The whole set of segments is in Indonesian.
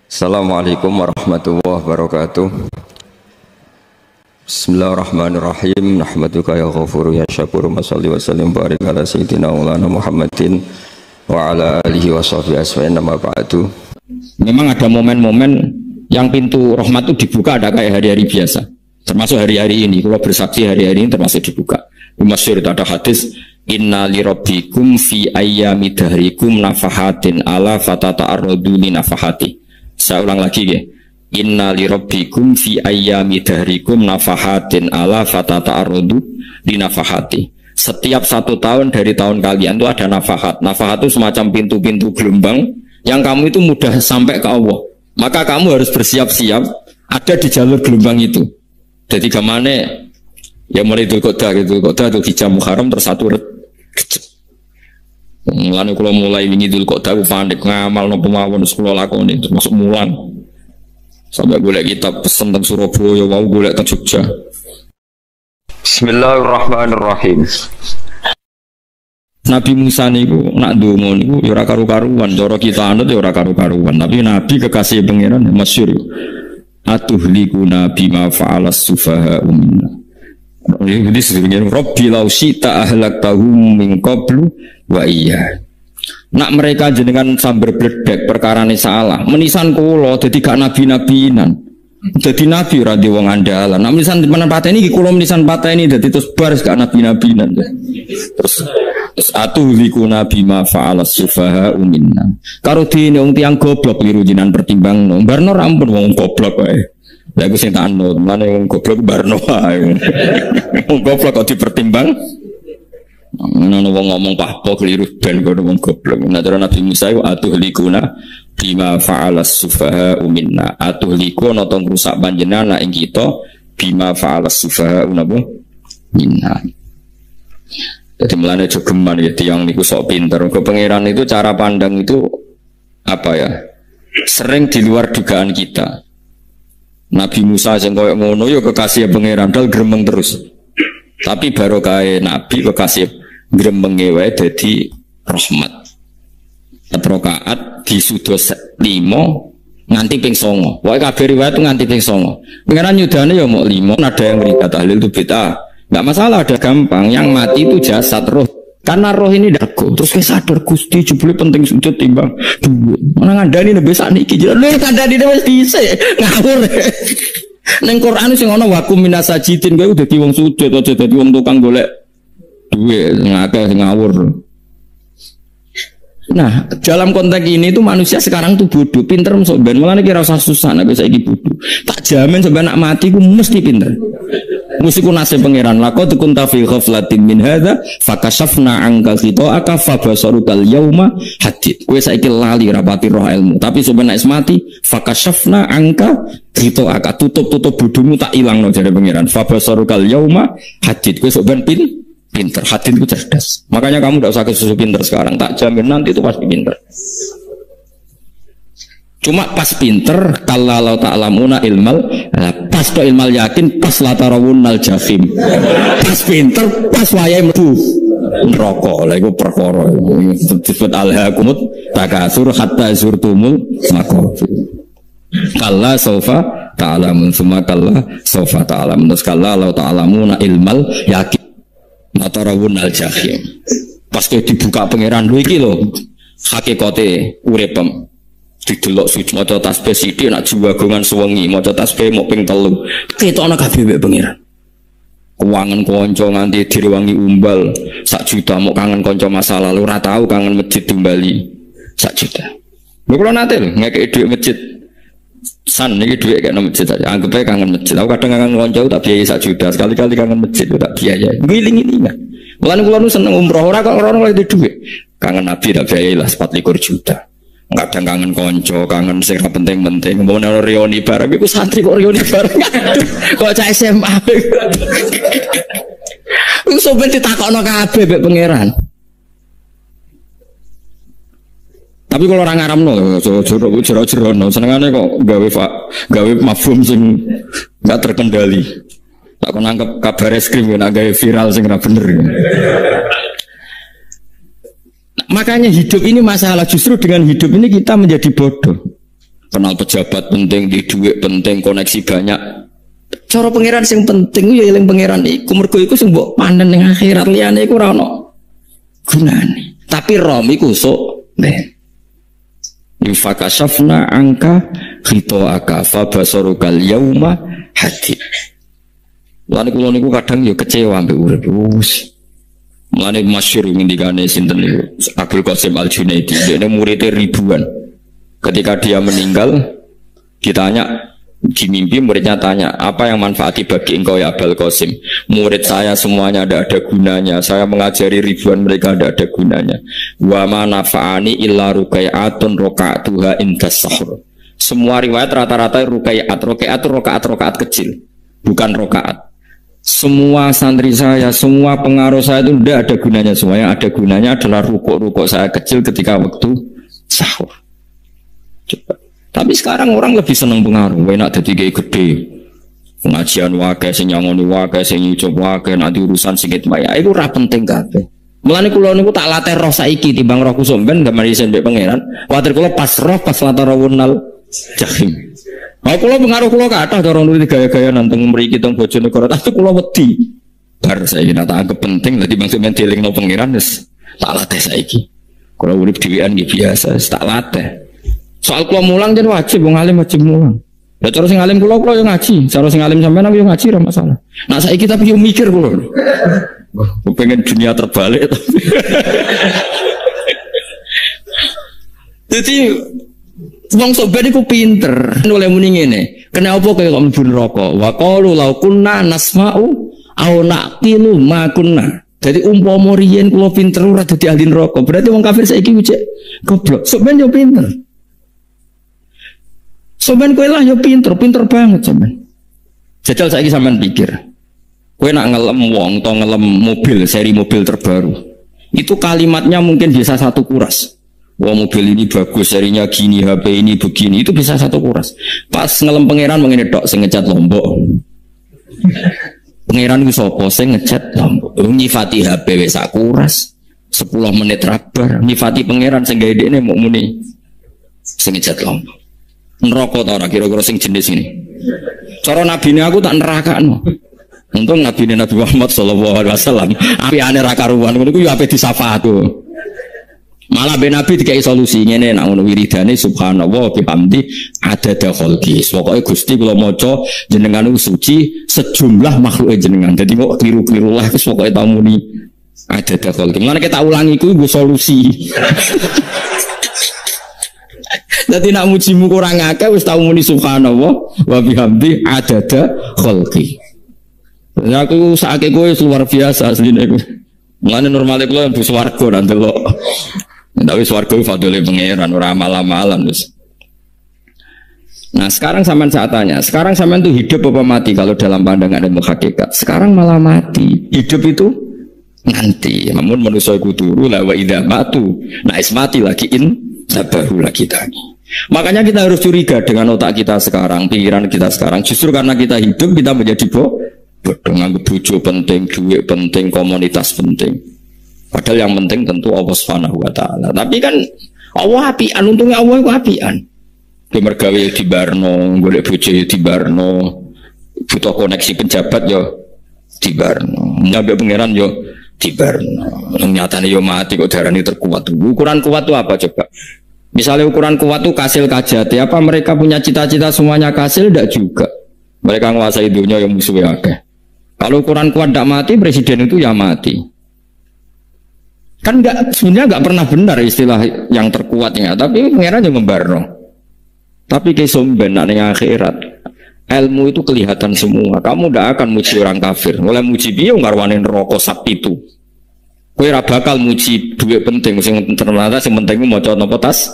Assalamualaikum warahmatullahi wabarakatuh. Bismillahirrahmanirrahim. Nahmaduka ya ghafuru ya syakuru. Masalli wa sallim barik ala sayyidina maulana Muhammadin wa ala alihi wa sahbihi aswa'in nama ba'du. Memang ada momen-momen yang pintu rahmat itu dibuka, ada kayak hari-hari biasa. Termasuk hari-hari ini, kalau bersaksi hari-hari ini termasuk dibuka. Masyhur itu ada hadis, inna li rabbikum fi ayyami dahrikum nafahatin ala fatata'arradu li nafahati. Saya ulang lagi ya. Inna li rabbikum fi ayyami dahrikum nafahatin ala fatata'arradu li nafahati. Setiap 1 tahun dari tahun kalian itu ada nafahat. Nafahat itu semacam pintu-pintu gelombang yang kamu itu mudah sampai ke Allah. Maka kamu harus bersiap-siap ada di jalur gelombang itu. Jadi kemana ya, mulai Dzul Qa'dah gitu, Dzul Hijjah Muharram tersatu mulane kula mulai wingi Dzul Qa'dah panik ngamal napa mawon wis kula lakoni termasuk mulan. Sampai golek kitab pesen teng Surabaya wau golek teng Jogja. Bismillahirrahmanirrahim. Nabi Musa niku nak ndonga niku ya ora karu-karuan, cara kita anut ya ora karu-karuan, tapi Nabi kekasih pangeran masyhur. Atuhlikuna bima fa'alas sufaha minna. Jadi sebenarnya Rabbi lau syi'ta ahlaktahum min qablu wa iya. Nak mereka jenengan sambar bledek perkarane salah menisan kula dadi gak nabi-nabinan. Dadi nabi ora di wong andalan. Nak menisan tenan pateni iki kula menisan pateni dadi terus baris gak nabi-nabinan. Terus atuhlikuna bima fa'alas sufaha minna. Karo dene wong tiyang goblok liru jinan pertimbangno. Barno rampun wong goblok wae. Lah aku sing tak anut, mane wong goblok barno wae. Wong goblok kok dipertimbang. Ana wong ngomong pahpo keliru ben kok wong goblok. Nah cara Nabi Musa iku atuhlikuna bima fa'alas sufaha minna. Atuhliku ana tong rusak panjenengan ing kita bima fa'alas sufaha minna. Jadi melane jogeman ya tiang niku sok pinter. Ke pangeran itu cara pandang itu apa ya? Sering di luar dugaan kita. Nabi Musa sing koyo ngono ya kekasih pangeran dal gremeng terus. Tapi barokah Nabi kekasih gremenge wae dadi rahmat. Rakaat disudos 5 nganti ping 9. Wae kabeh riwayat nganti ping 9. Pangeran nyudane ya mok 5, ada yang ngrikat tahlil itu bid'ah. Nggak masalah, ada gampang. Yang mati itu jasad roh. Karena roh ini dago. Terus saya sadar Gusti jebule penting sujud timbang duit. Mana ngandani nabi sak niki. Lha kandhani wis dhisik. Ngawur. Ning Quran sing ana wakum minasajidin kowe dadi wong sujud aja dadi wong tukang golek duit. Ngakeh ngawur. Nah, dalam konteks ini tuh manusia sekarang tuh bodoh, pinter sampean. Mulane kira usah susah nek saiki bodoh. Tak jamin sampean nak mati ku mesti pinter. Mesti ku nasib pangeran. Laqad kunta fi ghaflatin min hadza fakashafna anka ghita'aka fabasarukal yauma hadid. Kowe saiki lali rapati roh ilmu, tapi sampean nek mati fakashafna anka ghita'aka, tutup bodohmu tak ilangno jare pangeran. Fabasarukal yauma hadid. Kowe sampean pinter, hati itu cerdas. Makanya kamu tidak usah kesusu pinter sekarang. Tak jamin nanti itu pasti pinter. Cuma pas pinter, kalau ta'lamuna ilmal, pas to ilmal yakin, pas latarawunnal jahim. Pas pinter, pas wayai mlebu neraka. Lha iku perkara disebut alhaakumut takasur hatta zurtumul maqabir. Kalla saufa ta'lamun, summa kalla saufa ta'lamun. Terus kalla law ta'lamuna ilmal yakin Matarawun al-jahim. Pas dibuka pangeran lu iki lho hakikate uripem. Didelok suci maca tasbih sithik nak jiwagongan suwengi maca tasbih mok ping 3. Ketokno kabeh mek pangeran. Kuwangen kanca nganti direwangi umbal 1 juta mok kangen kanca masa lalu ora tau kangen masjid kembali 1 juta. Lho kula nate lho ngekeki dhuwit masjid. San niki dhuwit kek nang masjid aja. Anggap ae kangen masjid. Aku kadang kangen kanca tak biayai 1 juta. Sekali-kali kangen masjid tak biayai. Ngiling-ngilingan. Mulane kula nu seneng umroh ora kok ora oleh dhuwit. Kangen Nabi tak biayai lah 24 juta. Kadang kangen kanca, kangen sing penting-penting. Mau nang reuni bareng iku santri kok reuni bareng. Kok cah SMA. Wis sampe ditakokno kabeh mek pangeran. Tapi kalau orang ngaramno, jero-jero, senengane kok gawe mafhum sing nggak terkendali. Tak kon nangkep kabar eskrim nak gawe viral sing ora bener. Makanya hidup ini masalah, justru dengan hidup ini kita menjadi bodoh. kenal pejabat penting, di duit penting, koneksi banyak. Cara pangeran sing penting ya eling pangeran iku, mergo iku sing mbok panen ning akhirat, liyane iku ora ono gunane. Tapi rom iku sok ben. Fakashafna angka khitoaka fa basarukal yauma hadid. Lan kula niku kadang ya kecewa mbek urip. Mulane masyhur ngendikane sinten niku Abdul Qasim Al-Junaidi, dene muridé ribuan. Ketika dia meninggal, ditanya di mimpi, muridnya tanya, apa yang manfaati bagi engkau ya Abdul Qasim? Murid saya semuanya tidak ada gunanya, saya mengajari ribuan mereka tidak ada gunanya. Wa ma nafa'ani illa rukai'atun roka'atuha indas sahur. Semua riwayat rata-rata rukai'at rokaat kecil, bukan rokaat. Semua santri saya, semua pengaruh saya itu tidak ada gunanya. Semua yang ada gunanya adalah rukuk-rukuk saya kecil ketika waktu sahur. Coba. Tapi sekarang orang lebih senang pengaruh. Enak jadi kayak gede, pengajian wakai, sing nyangoni wakai, sing nyucup wakai, nanti urusan sikit maya. Itu ora penting kabeh. Mulane kula niku tak latih roh saiki timbang roh kusumben gambar isen mbek pangeran. Kuwatir kula pas roh pas latarawunal jahim. Kula pengaruh kula kathah cara nulis gaya-gaya nanteng mriki teng Bojonegoro, tapi kula wedi. Bar saiki tak anggap penting dadi bangsa men dilingno pangeran wis tak latih saiki. Kula urip dhewean nggih biasa, tak latih. Soal kula mulang jen wajib wong alim wajib mulang. Lah cara sing alim kula yo ngaji, cara sing alim sampean aku yo ngaji ora masalah. Nah saiki tapi yo mikir kula. Aku pengen dunia terbalik tapi. Jadi wong sobat iku pinter. Oleh muni ngene, kenapa kowe kok mlebu neraka? Wa qalu law kunna nasma'u aw naqilu ma kunna. Jadi umpama riyen kula pinter ora dadi ahli neraka, berarti wong kafir saiki cek goblok. Sobat yo pinter. Sobat kowe lah yo pinter banget sobat. Jajal saiki sampean pikir. Kowe nak ngelem wong atau ngelem mobil, seri mobil terbaru. Itu kalimatnya mungkin bisa satu kuras. Wah mobil ini bagus, serinya gini, HP ini begini, itu bisa satu kuras. Pas ngelem pangeran mengene tok sing ngecat Lombok. Pangeran ku sapa sing ngecat Lombok? Nyifati HP wis sak kuras. 10 menit rabar, nyifati pangeran sing gawe dekne mok muni sing ngecat Lombok. Neraka ta ora kira-kira sing jenis ini. Cara nabine aku tak nerakakno. Untung nabine Nabi Muhammad sallallahu alaihi wasallam apikane ra karuan ngono iku yo ape disyafaatku. Malah ben Nabi dikai solusi ngene nek ngono wiridane subhanallah bihamdi adada khalqi. Pokoke Gusti kula maca jenengan suci sejumlah makhluke jenengan. Dadi kok kliru-kliru lah wis pokoke tau muni adada khalqi. Mulane kita ulangi iku nggo solusi. Dadi nak mujimu kurang akeh wis tau muni subhanallah wa bihamdi adada khalqi. Ya aku sakake kowe luar biasa asline iku. Mulane normale kula mlebu swarga ra ndelok. Tapi swarga fadhole pangeran ora amal-amalan wis. Nah, sekarang sampean saat tanya, sekarang sampean tuh hidup apa mati kalau dalam pandangan ilmu hakikat? Sekarang malah mati. Hidup itu nanti. Namun manusia iku turu la wa idza matu. Nah, mati lagi baru lagi tani. Makanya kita harus curiga dengan otak kita sekarang, pikiran kita sekarang. Justru karena kita hidup kita menjadi bodoh, nganggep bojo penting, duit penting, komunitas penting. Padahal yang penting tentu Allah Subhanahu wa taala. Tapi kan Allah apian, untungnya Allah itu apian. Dia mergawe di Barno, golek bojo di Barno, butuh koneksi pejabat yo di Barno, nyampe pangeran yo di Barno. Nyatane yo mati kok darani terkuat. Ukuran kuat itu apa coba? Misalnya ukuran kuat itu kasil kajati, apa mereka punya cita-cita semuanya kasil? Tidak juga. Mereka menguasai dunia yang musuhnya akeh. Kalau ukuran kuat tidak mati, presiden itu ya mati. Kan enggak, sebenarnya enggak pernah benar istilah yang terkuatnya, tapi pangeran yang membarno. Tapi kesomben ning akhirat, ilmu itu kelihatan semua. Kamu tidak akan muji orang kafir. Mulai muji piye ngarwane neraka sakti itu. Kowe ora bakal muji duit penting, sing ternyata sing penting maca napa tas.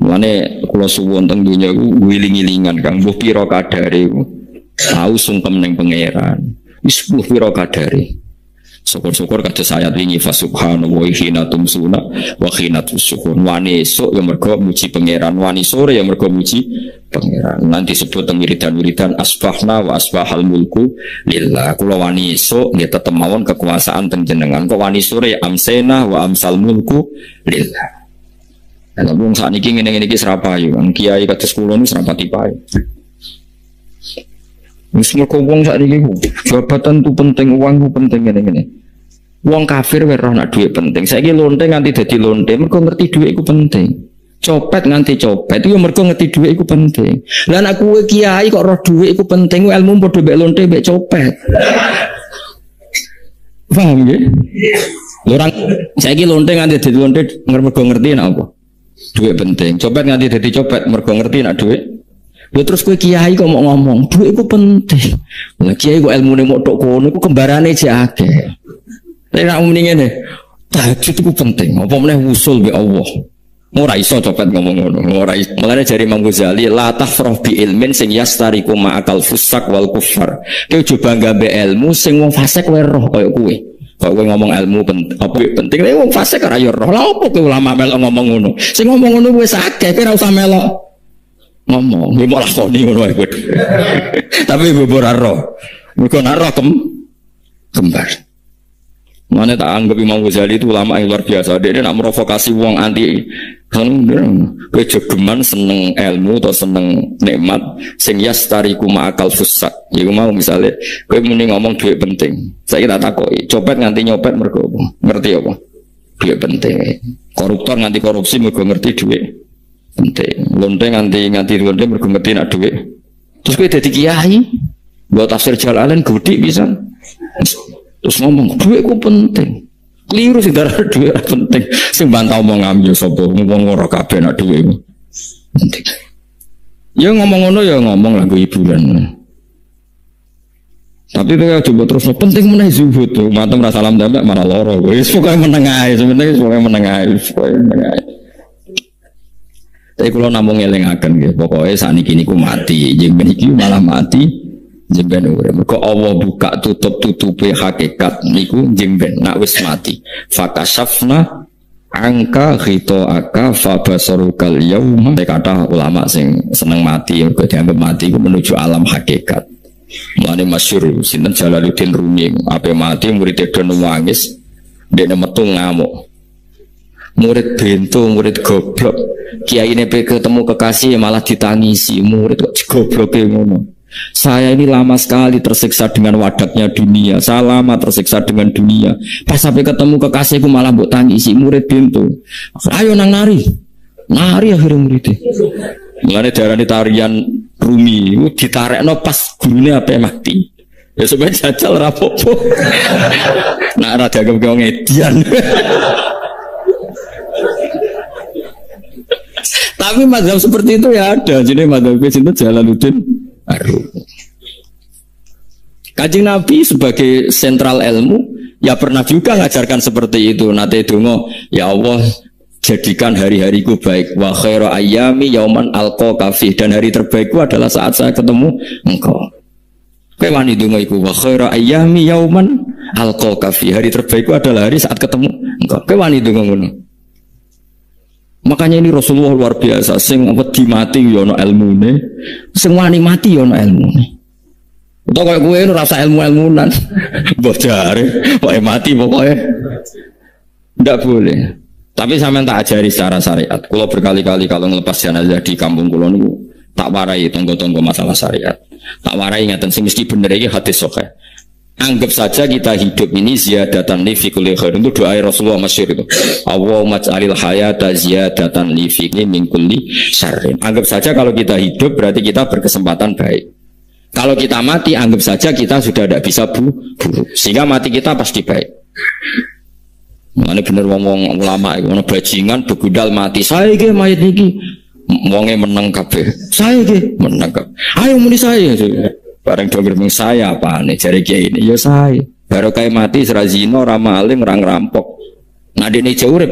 Mulane kula suwun teng donya iku wiling-wilingan Kang, mbuh pira kadare tahu sungkem ning pangeran. Wis mbuh pira kadare. Syukur-syukur kata ayat ini fasubhanahu wa hina tumsuna wa hina tusyukun. Wani esok yang mergo muji pangeran, wani sore yang mergo muji pangeran. Nanti sebut wiridan-wiridan asbahna wa asbahal mulku lillah. Kula wani esok nggih tetep mawon kekuasaan teng jenengan. Kok wani sore amsena wa amsal mulku lillah. Tapi wong sakniki ngene-ngene iki serapayu kan kiai kados kula niku serapati payu. Wis mergo wong sakniki jabatan itu penting, uang itu penting ngene-ngene. Wong kafir wae roh nak dhuwit penting. Saiki lonte nganti dadi lonte mergo ngerti dhuwit iku penting. Copet nganti copet itu mergo ngerti dhuwit iku penting. Lah nek kowe kiai kok roh dhuwit iku penting, ilmu padha mek lonte mek copet. Paham nggih? Orang saiki lonte nganti dadi lonte mergo ngerti nek apa? Dhuwit penting. Copet nganti dadi copet mergo ngerti nek dhuwit. Lha terus kowe kiai kok mau ngomong, dhuwit iku penting. Lah kiai kok ilmune mok tok kono iku kembarane jek akeh. Nek nak muni ngene, tahajud iku penting. Apa meneh usul be Allah. Ora iso copet ngomong ngono. Ora iso. Mulane jare Imam Ghazali, la tafrah bi ilmin sing yastariku ma'akal fusak wal kufar. Kowe coba nggambe ilmu sing wong fasik wae roh kaya kowe. Kok kowe ngomong ilmu penting, nek wong fasik ora yo roh. Lah opo kowe ulama melok ngomong ngono? Sing ngomong ngono wis akeh, kowe ora usah melok ngomong. Kowe malah lakoni ngono wae kowe. Tapi ora roh. Mergo nek roh kembar. Mana tak anggap Imam Ghazali itu ulama yang luar biasa. Dia nak merovokasi uang anti kan kejogeman seneng ilmu atau seneng nikmat sing yastariku ma'akal fusak. Iku mau misalnya kowe muni ngomong duit penting. Saya tak takoki, copet nganti nyopet mergo apa? Ngerti apa? Duit penting. Koruptor nganti korupsi mergo ngerti duit penting. Lonte nganti lonte mergo ngerti nak duit. Terus kowe dadi kiai, buat tafsir Jalalain gede bisa. Terus ngomong duit ku penting, keliru sih darah duit penting. Sing bantau mau ngambil sopo ngomong ora kabeh nak duit penting. Ya ngomong ngono ya ngomong lagu hiburan. Tapi itu coba terus penting meneh zuhud tuh. Mantem ra salam tembak malah loro. Wis pokoke meneng ae sebenarnya pokoke meneng ae. Tapi kalau namung elingaken nggih, pokoke sakniki niku mati, jeneng niki malah mati. Jemben urip. Mergo Allah buka tutup-tutupe hakikat niku jemben nak wis mati. Fakasafna angka ghita'aka fabasarukal yauma. Kata ulama sing seneng mati mergo dianggap mati iku menuju alam hakikat. Mulane masyhur sinten Jalaluddin Rumi ape mati murid do nangis dene metu ngamuk. Murid bento, murid goblok. Kiyaine pe ketemu kekasih malah ditangisi, murid kok gobloke ngono. Saya ini lama sekali tersiksa dengan wadaknya dunia. Saya lama tersiksa dengan dunia. Pas sampai ketemu kekasihku malah mbok tangisi murid bintu. Ayo nang nari. Nari akhirnya muridnya. Mulane darani tarian Rumi itu ditarekno pas gurune ape mati. Ya sebenarnya jajal rapopo. Nak ora dianggap wong edian. Tapi mazhab seperti itu ya ada. Jadi mazhab itu Jalaluddin Arum. Kanjeng Nabi sebagai sentral ilmu ya pernah juga ngajarkan seperti itu. Nate donga, ya Allah jadikan hari-hariku baik. Wa khairu ayyami yauman alqa fi, dan hari terbaikku adalah saat saya ketemu engkau. Kowe wani donga iku wa khairu ayyami yauman alqa fi, hari terbaikku adalah hari saat ketemu engkau. Kowe wani donga ngono. Makanya ini Rasulullah luar biasa, sing wedi mati ya ana ilmune, sing wani mati ya ana ilmune. Utawa kaya kowe ora rasa ilmu-ilmunan. Mbok jare, pokoke mati pokoke. Ndak boleh. Tapi sampean tak ajari secara syariat. Kula berkali-kali kalau ngelepas jenazah di kampung kula niku tak warai tonggo-tonggo masalah syariat. Tak warai ngaten sing mesti bener iki hadis sahih. Anggap saja kita hidup ini ziyadatan li fi kulli khair. Itu doa Rasulullah masyhur itu. Allahumma ij'alil hayata ziyadatan li fi min kulli syarrin. Anggap saja kalau kita hidup berarti kita berkesempatan baik. Kalau kita mati anggap saja kita sudah tidak bisa buruk. Sehingga mati kita pasti baik. Ini bener ngomong ulama itu, bajingan begudal mati. Saya iki mayit niki wonge meneng kabeh. Saya iki meneng kabeh. Ayo muni saya. Bareng dong ngomong saya apa nih jari kiai ini ya saya baru kayak mati serazino ramaling orang rampok nah dene urip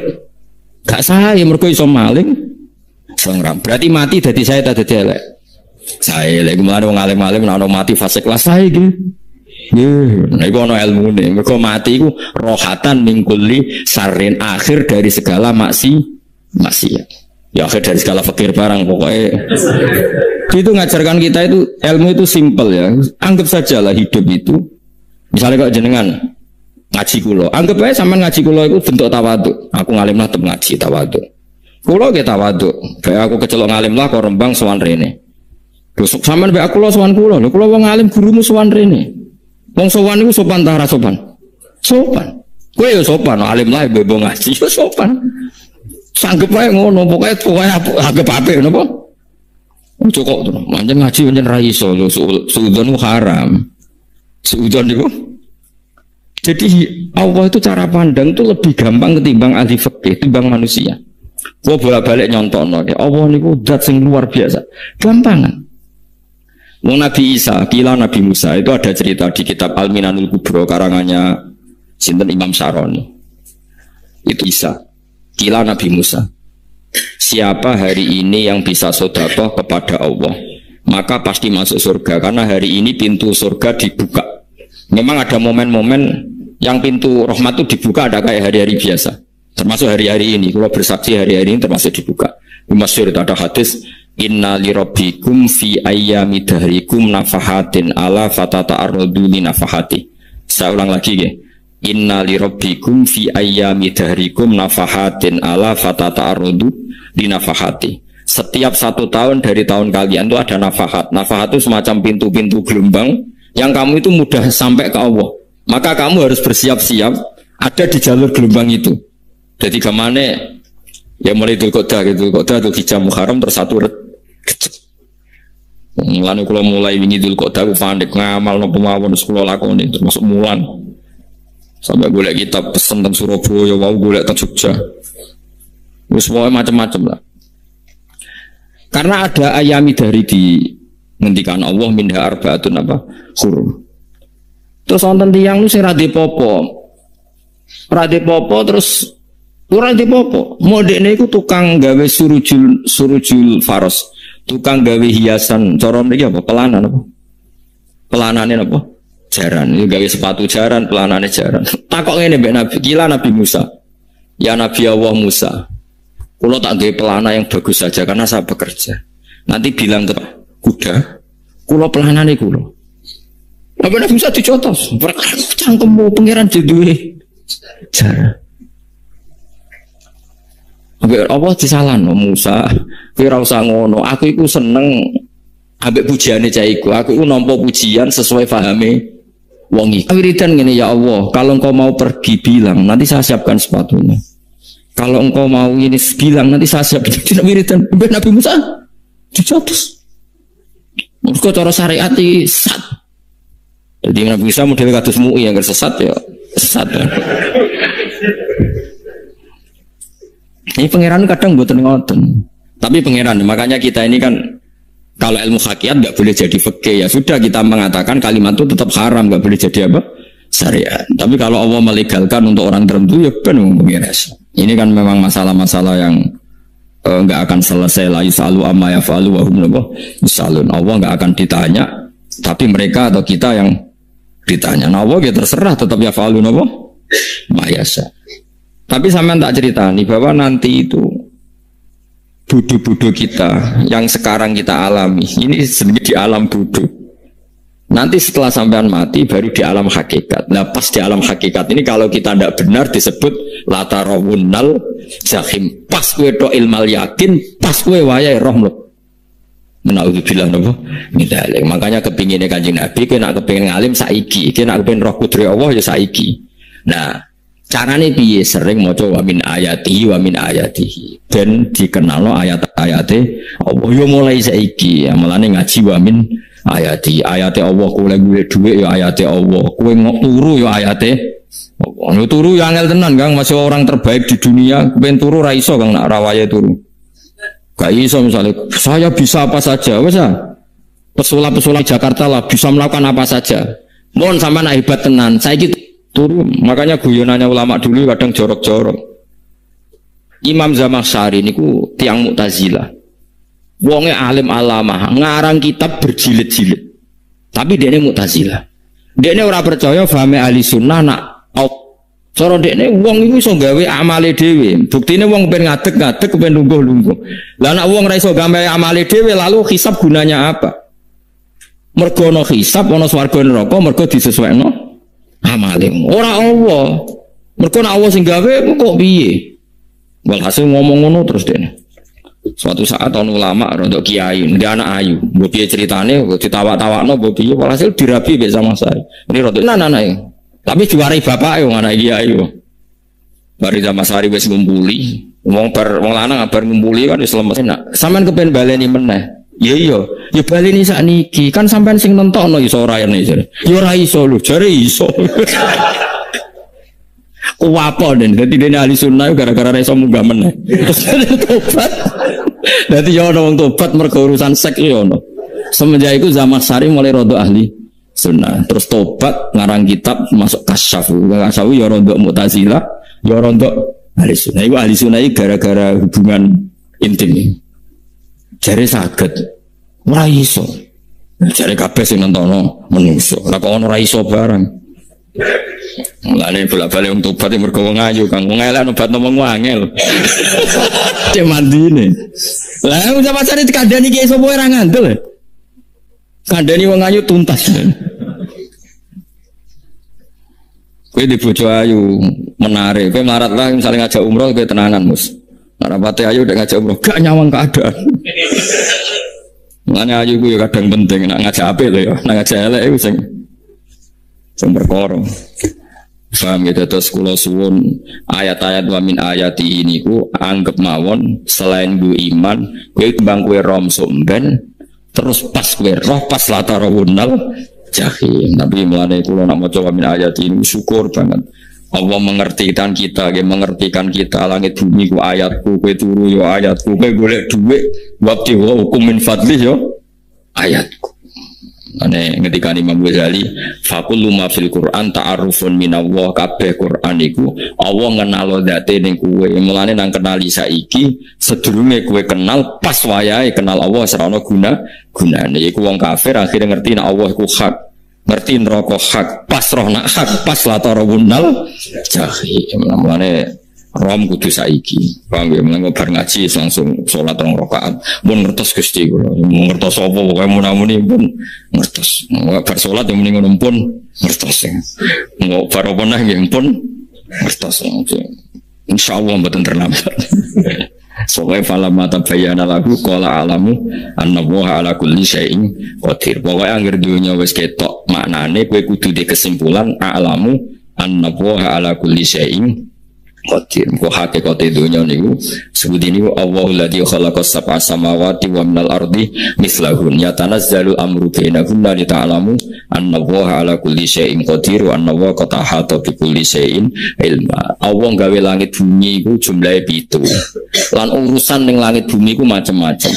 gak saya mergo iso maling sang berarti mati dari saya tak dadi elek saya lagi mulane wong alim-alim nek mati fase kelas saya iki nah iku ana ilmune mergo mati iku rohatan mingkuli sarin akhir dari segala maksiat ya akhir dari segala fakir barang pokoknya. Itu ngajarkan kita itu ilmu itu simple ya. Anggap saja lah hidup itu. Misalnya kok jenengan ngaji kulo, anggap aja sama ngaji kulo itu bentuk tawaduk. Aku ngalim lah ngaji tawaduk. Kulo kita tawaduk. Kayak aku kecelok ngalim lah kok Rembang sowan rene. Besok sampean mbek aku lo sowan kulo. Lho kulo wong alim gurumu sowan rene. Wong sowan niku sopan ta ora sopan? Sopan. Kowe ya sopan, alim lah bebo ngaji ya sopan. Sanggep wae ngono, pokoke anggap ape napa? Cukup to. Manjen ngaji pancen ra iso lho, suudzon haram. Suudzon niku. Jadi Allah itu cara pandang itu lebih gampang ketimbang ahli fikih, ketimbang manusia. Gua bolak-balik nyontokno, Allah niku zat sing luar biasa. Gampangan. Wong Nabi Isa, kila Nabi Musa itu ada cerita di kitab Al-Minanul Kubro karangannya sinten Imam Saroni. Itu Isa, kila Nabi Musa. Siapa hari ini yang bisa sedekah kepada Allah, maka pasti masuk surga karena hari ini pintu surga dibuka. Memang ada momen-momen yang pintu rahmat itu dibuka ada kayak hari-hari biasa. Termasuk hari-hari ini, kalau bersaksi hari-hari ini termasuk dibuka. Masyhur itu ada hadis, inna li rabbikum fi ayyami dahrikum nafahatin ala fatata'arradu li nafahati. Saya ulang lagi ya. Inna li rabbikum fi ayyami dahrikum nafahatin ala fatata'arradu li nafahati. Setiap 1 tahun dari tahun kalian itu ada nafahat. Nafahat itu semacam pintu-pintu gelombang yang kamu itu mudah sampai ke Allah. Maka kamu harus bersiap-siap ada di jalur gelombang itu. Jadi kemana ya mulai Dzul Qa'dah gitu, Dzul Hijjah Muharram terus satu mulane kula mulai wingi Dzul Qa'dah ku pandek ngamal napa mawon kula lakoni termasuk mulan. Sampai golek kitab pesen teng Surabaya, wau golek teng Jogja. Wis wae macam-macam lah. Karena ada ayami dari di ngendikan Allah minha arbaatun apa? Hurum. Terus wonten tiyang nu sing ra dipopo. Ra dipopo terus ora dipopo. Modene iku tukang gawe surujul faros. Tukang gawe hiasan cara mriki apa? Pelanan apa? Pelanane apa? Jaran. Ini gawe sepatu jaran, pelanane jaran. Takok ngene mbek Nabi, kila Nabi Musa. Ya Nabi Allah Musa. Kulo tak gawe pelana yang bagus saja karena saya bekerja. Nanti bilang ke kuda, kulo pelanane kulo. Nabi Musa dicotos. Cangkemmu pangeran duwe jaran. Apa disalahno Musa? Kowe ora usah ngono. Aku iku seneng ambek pujiane cah iku. Aku iku nampa pujian sesuai pahame wong iki. Wiridan ngene ya Allah, kalau engkau mau pergi bilang, nanti saya siapkan sepatunya. Kalau engkau mau ini bilang, nanti saya siapkan. Tidak wiridan mbek Nabi Musa dicotos. Mergo cara syariat iki sesat. Jadi Nabi Musa model kados MUI yang sesat ya sesat. Ya. Ini pangeran kadang buatan ngoten. Tapi pangeran, makanya kita ini kan kalau ilmu hakikat nggak boleh jadi fikih ya sudah kita mengatakan kalimat itu tetap haram nggak boleh jadi apa syariat. Tapi kalau Allah melegalkan untuk orang tertentu ya kan pangeran. Ini kan memang masalah-masalah yang nggak akan selesai lah. Yusalu amma yafalu wa hum yusalun. Allah nggak akan ditanya, tapi mereka atau kita yang ditanya. Nah Allah ya terserah tetap yafalu apa mayasa. Tapi sampean tak cerita nih bahwa nanti itu bodoh-bodoh kita yang sekarang kita alami ini sebenarnya di alam bodoh. Nanti setelah sampean mati baru di alam hakikat. Nah pas di alam hakikat ini kalau kita tidak benar disebut latarawunnal jahim. Pas kue do ilmal yakin, pas kue wayai roh lo. Menauzubillah napa? Midalik. Makanya kepinginnya Kanjeng Nabi, kena kepingin ngalim saiki, kena kepingin roh putri Allah ya saiki. Nah carane piye sering maca wa min ayatihi ben dikenalno ayat-ayate Allah yo mulai saiki ya mulane ngaji wa min ayati Allah kowe golek dhuwit ya ayate Allah kowe turu ya ayate Allah turu ya angel tenan Kang masih orang terbaik di dunia ben turu ra iso Kang nak rawaye turu gak iso misalnya saya bisa apa saja wis pesulap-pesulap Jakarta lah bisa melakukan apa saja mohon sampean hebat tenan saiki turun. Makanya guyonannya ulama dulu kadang jorok-jorok. Imam Zamakhsyari niku tiang Mu'tazilah. Wonge alim alamah, ngarang kitab berjilid-jilid. Tapi dekne Mu'tazilah. Dekne ora percaya fahame ahli sunnah nak cara dekne wong iku iso gawe amale dhewe. Buktine wong pengen ngadeg-ngadeg pengen lungguh-lungguh. Lah nek wong ora iso gawe amale dhewe lalu hisab gunanya apa? Mergo ana hisab ana swarga neraka mergo disesuaikno amalim ora Allah mergo nek Allah sing gawe kok piye walhasil ngomong ngono terus dene Suatu saat ono ulama untuk kiai, dia anak ayu, mbok piye ceritane, mbok ditawa-tawakno, mbok piye walhasil dirabi mbek sama saya. Ini rodok anak ya. Tapi juarai bapak yo anak kiai yo. Bari sama sari wis ngumpuli, wong lanang bar ngumpuli kan wis lemes. Enak. Sampean kepen baleni meneh. Ya iya, ya baleni sakniki. Kan sampean sing nentokno iso ora ene jare. Ya ora iso lho, jare iso. Kuwapo den, dadi dene ahli sunnah gara-gara ora iso munggah meneh. Tobat. Dadi ya ono wong tobat mergo urusan seks ya ono. Semenjak itu zaman sari mulai rodo ahli sunnah. Terus tobat ngarang kitab masuk kasyaf. Kasyaf ya rodo Mu'tazilah, ya rodo ahli sunnah. Iku ahli sunnah gara-gara hubungan intim. Jare saged ora iso. Jare kabeh sing nontono menungso. Ora kok ono ora iso barang. Mulane bolak-balik wong tobat mergo wong ayu Kang. Wong elek obat ngomong angel. Cek mandine. Lah wong pancane dikandani ki sapa ora ngandel. Kandani wong ayu tuntas. Kowe di bojo ayu menarik. Kowe melarat lah misalnya ngajak umroh kowe tenanan mus. Rapate ayu udah ngajak umroh gak nyawang keadaan. Mulane ayu ku ya kadang penting nak ngajak apik lho ya. Nak ngajak elek iku sing perkara. Paham gitu terus kula suwun ayat-ayat wa min ayati ini ku anggap mawon selain bu iman kowe timbang kowe rom somben terus pas kowe roh pas latarawunal jahim. Tapi mulane kula nak maca wa min ayati ini syukur banget. Allah mengertikan kita, dia mengertikan kita langit bumi ku ayatku, kowe turu yo ayatku, kowe golek dhuwit wabti wa hukum min fadli yo ayatku. Ane ngetika Imam Ghazali, fakullu ma fil Qur'an ta'arufun minallah, kabeh Qur'an iku Allah ngenalo dzate ning kowe. Mulane nang kenali saiki sedurunge kowe kenal pas wayahe kenal Allah serana gunane. Iku wong kafir akhirnya ngerti nek Allah iku hak. Ngerti neraka hak, pas roh nak hak, pas latarawunal jahim. Mulane rom kudu saiki. Paham ya, mulane bar ngaji langsung salat 2 rakaat. Mun ngertos Gusti kula, mun ngertos apa pokoke munamuni pun ngertos. Bar salat yang mending ngono pun ngertos. Mau bar apa neh nggih pun ngertos. Insyaallah mboten terlambat. Soalnya falam mata bayana lagu kola alamu an-nawaha ala kulli syai'in qadir. Pokoknya angger dunya wis ketok maknane kowe kudu di kesimpulan alamu an-nawaha ala kulli syai'in qadir. Kok hakikate dunya niku sebuti niku Allahul ladzi khalaqas sab'a samawati wa minal ardi mislahun yatanazzalu amru bainahunna li ta'lamu annallaha ala kulli syai'in qadir wa annallaha qad ahata bi kulli syai'in ilma. Allah gawe langit bumi iku jumlahe 7. Lan urusan ning langit bumi iku macam-macam.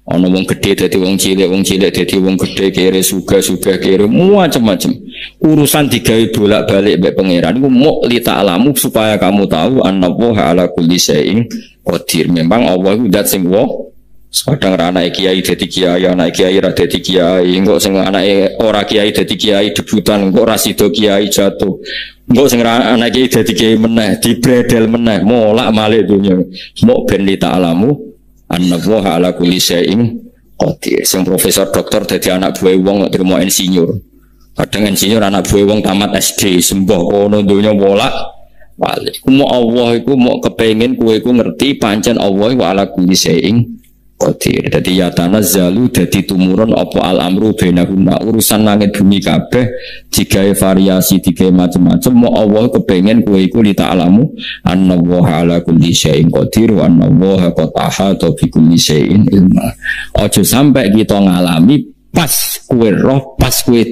Ana wong gedhe dadi wong cilik dadi wong gedhe, kere sugih kere macam-macam. Urusan digawe bolak-balik mbek pangeran iku muk li ta'lamu supaya kamu tahu annallaha ala kulli syai'in qadir. Memang Allah iku zat sing kadang anake kiai dadi kiai, anake kiai ra dadi kiai, engko sing anake ora kiai dadi kiai debutan, engko ra sida kiai jatuh. Engko sing anake dadi kiai meneh, dibredel meneh, molak-malik dunya. Muk ben li ta'lamu annallaha ala kulli syai'in qadir. Sing profesor doktor dadi anak buah wong terima insinyur. Kadang insinyur anak buah wong tamat SD sembah kono donya bolak balik. Kumo Allah iku mau kepengin kowe iku ngerti pancen Allah wa ala kulli syai'in qadir. Dadi ya tanazzalu dadi tumurun apa al-amru bainahunna, urusan langit bumi kabeh digawe variasi digawe macam-macam. Mau Allah kepengin kowe iku li ta'lamu annallaha ala kulli syai'in qadir wa annallaha qad ahata bi kulli syai'in ilma. Aja sampai kita ngalami pas kowe roh pas kowe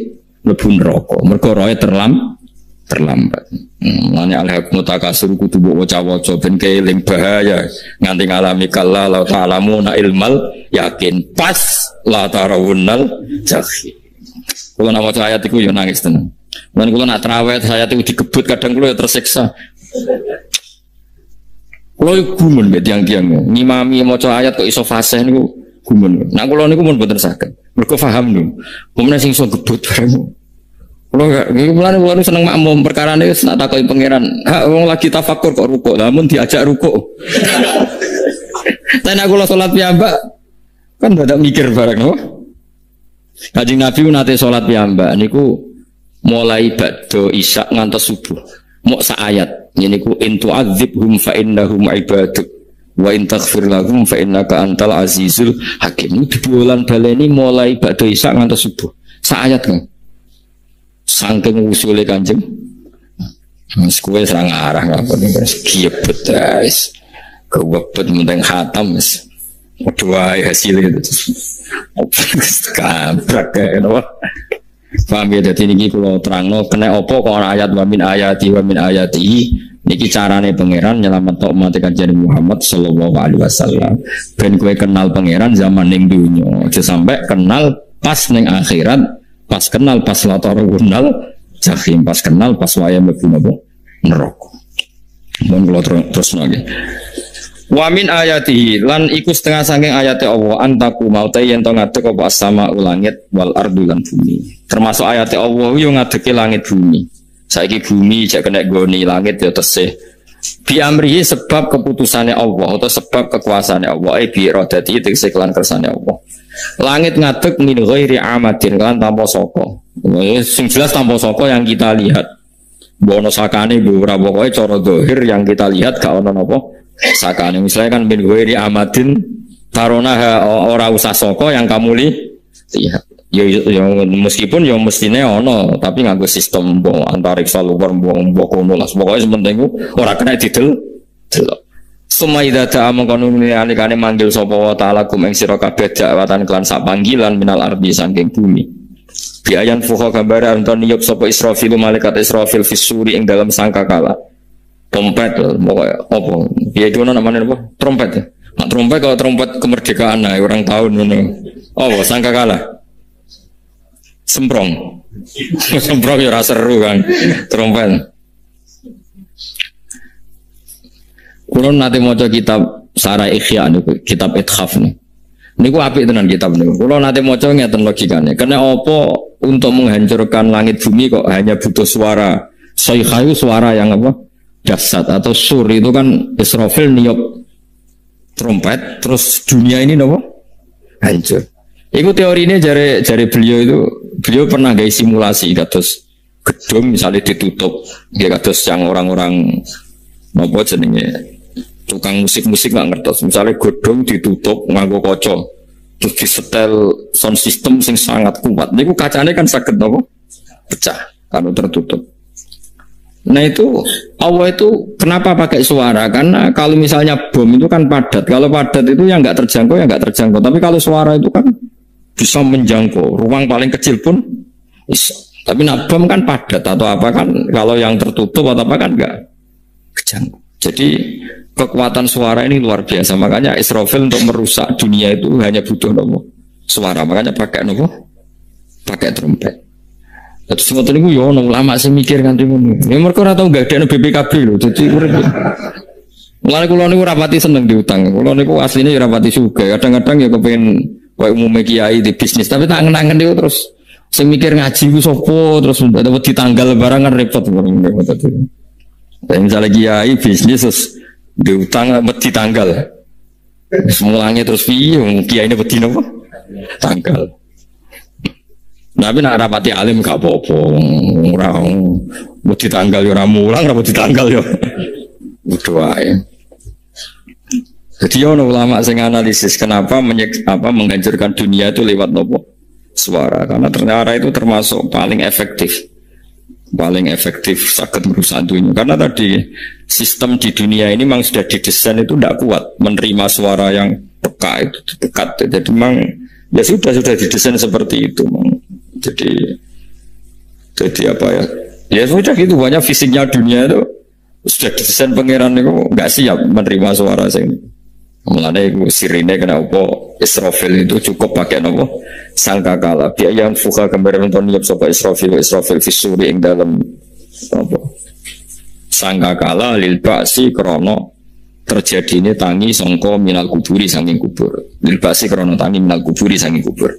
mlebu neraka mergo roe terlambat. Mulane al-haqmu takasur kudu mbok waca-waca ben keling bahaya nganti ngalami kala la ta'lamuna ilmal yakin pas la tarawunnal jahim. Kulo nak maca ayat iku ya nangis tenan. Mulane kulo nak traweh ayat iku digebut kadang kulo ya tersiksa. Kulo gumun mbek tiang-tiang ngimami maca ayat kok iso fasih niku gumun. Nah kulo niku mun mboten saged. Mergo paham lho. Pemenang sing iso gebut bareng. Kalau mulai seneng makmum perkara ini nak takoki pangeran. Wong lagi tafakur kok rukuk, namun diajak rukuk. Tapi aku lo sholat piyambak kan tidak mikir bareng, no? Kanjeng Nabi nate sholat piyambak. Niku mulai ba'da isya ngantos subuh. Mau sak ayat. Niku intu adzibhum fa innahum ibaduk. Wa in taghfir lahum fa innaka antal azizul hakim. Dibulan baleni mulai ba'da isya ngantos subuh. Sak ayat kan. Saking usule Kanjeng. Mas kowe serang arah ngakoni wis kiebet guys. Kewebet mendeng khatam wis. Dua hasilnya itu. Kabrak kae napa. Paham ya, dadi niki kula terangno kena apa kok ayat wa min ayati niki carane pangeran nyelametno umat Kanjeng Muhammad sallallahu alaihi wasallam. Ben kowe kenal pangeran zaman ning dunya, aja sampai kenal pas ning akhirat, pas kenal pas latarunal jahim, pas kenal pas waya mlebu napa neraka. Mun kula terus nggih. Wa min ayatihi lan iku setengah saking ayate Allah antaku maute yen to ngadeg apa sama langit wal ardu lan bumi. Termasuk ayate Allah yo ngadege langit bumi. Saiki bumi jak kena goni langit ya tesih. Bi amrihi sebab keputusannya Allah atau sebab kekuasaane Allah bi iradati tegese kelan kersane Allah. Langit ngadeg min ghairi amadin kan tanpa saka. Sing jelas tanpa saka yang kita lihat. Bono sakane ora pokoke cara zahir yang kita lihat gak ono napa sakane. Misalnya kan min ghairi amadin taronaha ora usah saka yang kamu lihat. Ya meskipun ya mestine ono tapi nganggo sistem antariksa luar mbok kono lah pokoke sementing ora kena didel delok. Sumaida ta amangkono alikane manggil sapa wa taala kum ing sira kabeh dakwatan kelan sak panggilan minal ardi saking bumi. Biayan fuha gambar anton niyup sapa Israfil malaikat Israfil fisuri ing dalam sangkakala. Trompet pokoke apa? Piye itu namanya apa? Trompet ya. Nah, trompet kalau trompet kemerdekaan nah orang tahun ngono. Oh, sangkakala. Semprong. Semprong ya rasa seru kan. Trompet. Kulo nate maca kitab Sarah Ikhya niku, kitab Ithaf niku. Niku apik tenan kitab niku. Kulo nate maca ngeten logikane. Karena apa untuk menghancurkan langit bumi kok hanya butuh suara. Sayhayu suara yang apa? Dahsyat atau sur itu kan Israfil niup trompet terus dunia ini nopo hancur. Iku teorinya jari beliau pernah gaya simulasi kados gedung misalnya ditutup ya kados yang orang-orang nopo jenenge tukang musik nggak ngertos misalnya gedung ditutup nganggo kaca terus disetel sound system sing sangat kuat niku kacanya kan saged nopo pecah kalau tertutup. Nah itu Allah itu kenapa pakai suara? Karena kalau misalnya bom itu kan padat. Kalau padat itu yang nggak terjangkau ya nggak terjangkau. Tapi kalau suara itu kan bisa menjangkau. Ruang paling kecil pun bisa. Tapi nak bom kan padat atau apa kan? Kalau yang tertutup atau apa kan nggak kejangkau. Jadi kekuatan suara ini luar biasa. Makanya Israfil untuk merusak dunia itu hanya butuh nopo suara. Makanya pakai nopo pakai trompet. Terus semua tadi gue yono lama sih mikir kan timun. Ya mereka orang tahu gak ada BPKB loh. Jadi mulai kulo niku rapati seneng diutang. Kulo niku aslinya ya rapati suka. Kadang-kadang ya kepengen kayak umumnya kiai di bisnis. Tapi tak ngenangan dia terus. Saya mikir ngaji gue sopo terus dapat ditanggal barang kan repot. Misalnya kiai bisnis terus diutang ditanggal. Semulanya terus kiai ini betina apa? Tanggal. Tapi nak rapati alim gak apa-apa, orang mau ditanggal ya orang mulang, mau ditanggal ya udah ya. Jadi ono ulama sing analisis kenapa menghancurkan dunia itu lewat nopo suara, karena ternyata itu termasuk paling efektif sakit merusak dunia. Karena tadi sistem di dunia ini memang sudah didesain itu tidak kuat menerima suara yang peka itu dekat. Jadi memang ya sudah didesain seperti itu. Jadi apa ya? Ya sudah gitu banyak fisiknya dunia itu sudah didesain pangeran itu nggak siap menerima suara sing. Mulane iku sirine kena apa Israfil itu cukup pakai nopo sangkakala. Biaya yang fuka gambar nonton niap sapa Israfil fisuri ing dalam apa sangkakala lil ba'si krono terjadi ini tangi songko minal kuburi saking kubur lil ba'si krono tangi minal kuburi saking kubur.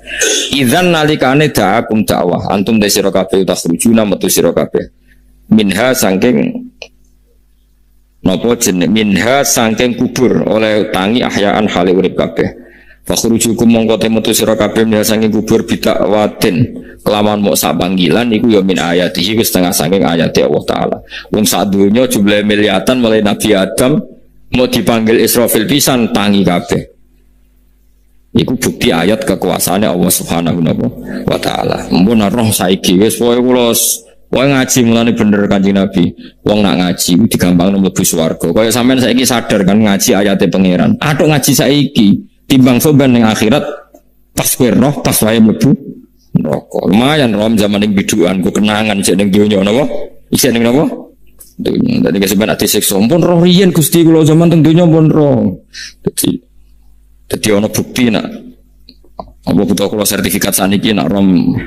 Idzan nalikane da'akum dakwah antum de sira kabeh takhrujuna metu sira kabeh minha saking napa jeneng minha saking kubur oleh tangi ahyaan hale urip kabeh. Fakhrujukum mongko metu sira kabeh minha saking kubur bidakwatin kelawan mok sak panggilan iku ya min ayatihi wis setengah saking ayate Allah taala. Wong sak donya jumlah miliatan mulai Nabi Adam Mau dipanggil Israfil pisan tangi kabeh. Iku bukti ayat kekuasaannya Allah Subhanahu wa taala. Mun roh saiki wis pokoke kula ngaji mulane bener Kanjeng Nabi. Wong nak ngaji digampangno mlebu swarga. Kaya sampean saiki sadar kan ngaji ayate pangeran. Atuk ngaji saiki timbang soban ning akhirat pas kowe roh pas wae mlebu neraka. Lumayan rom zaman ning bidukan ku kenangan sik ning donya napa? Isih ning napa? Donya. Dadi keseben ati siksa pun roh riyen Gusti kula zaman teng donya pun roh. Dadi ana bukti nak apa butuh kula sertifikat saniki nak rom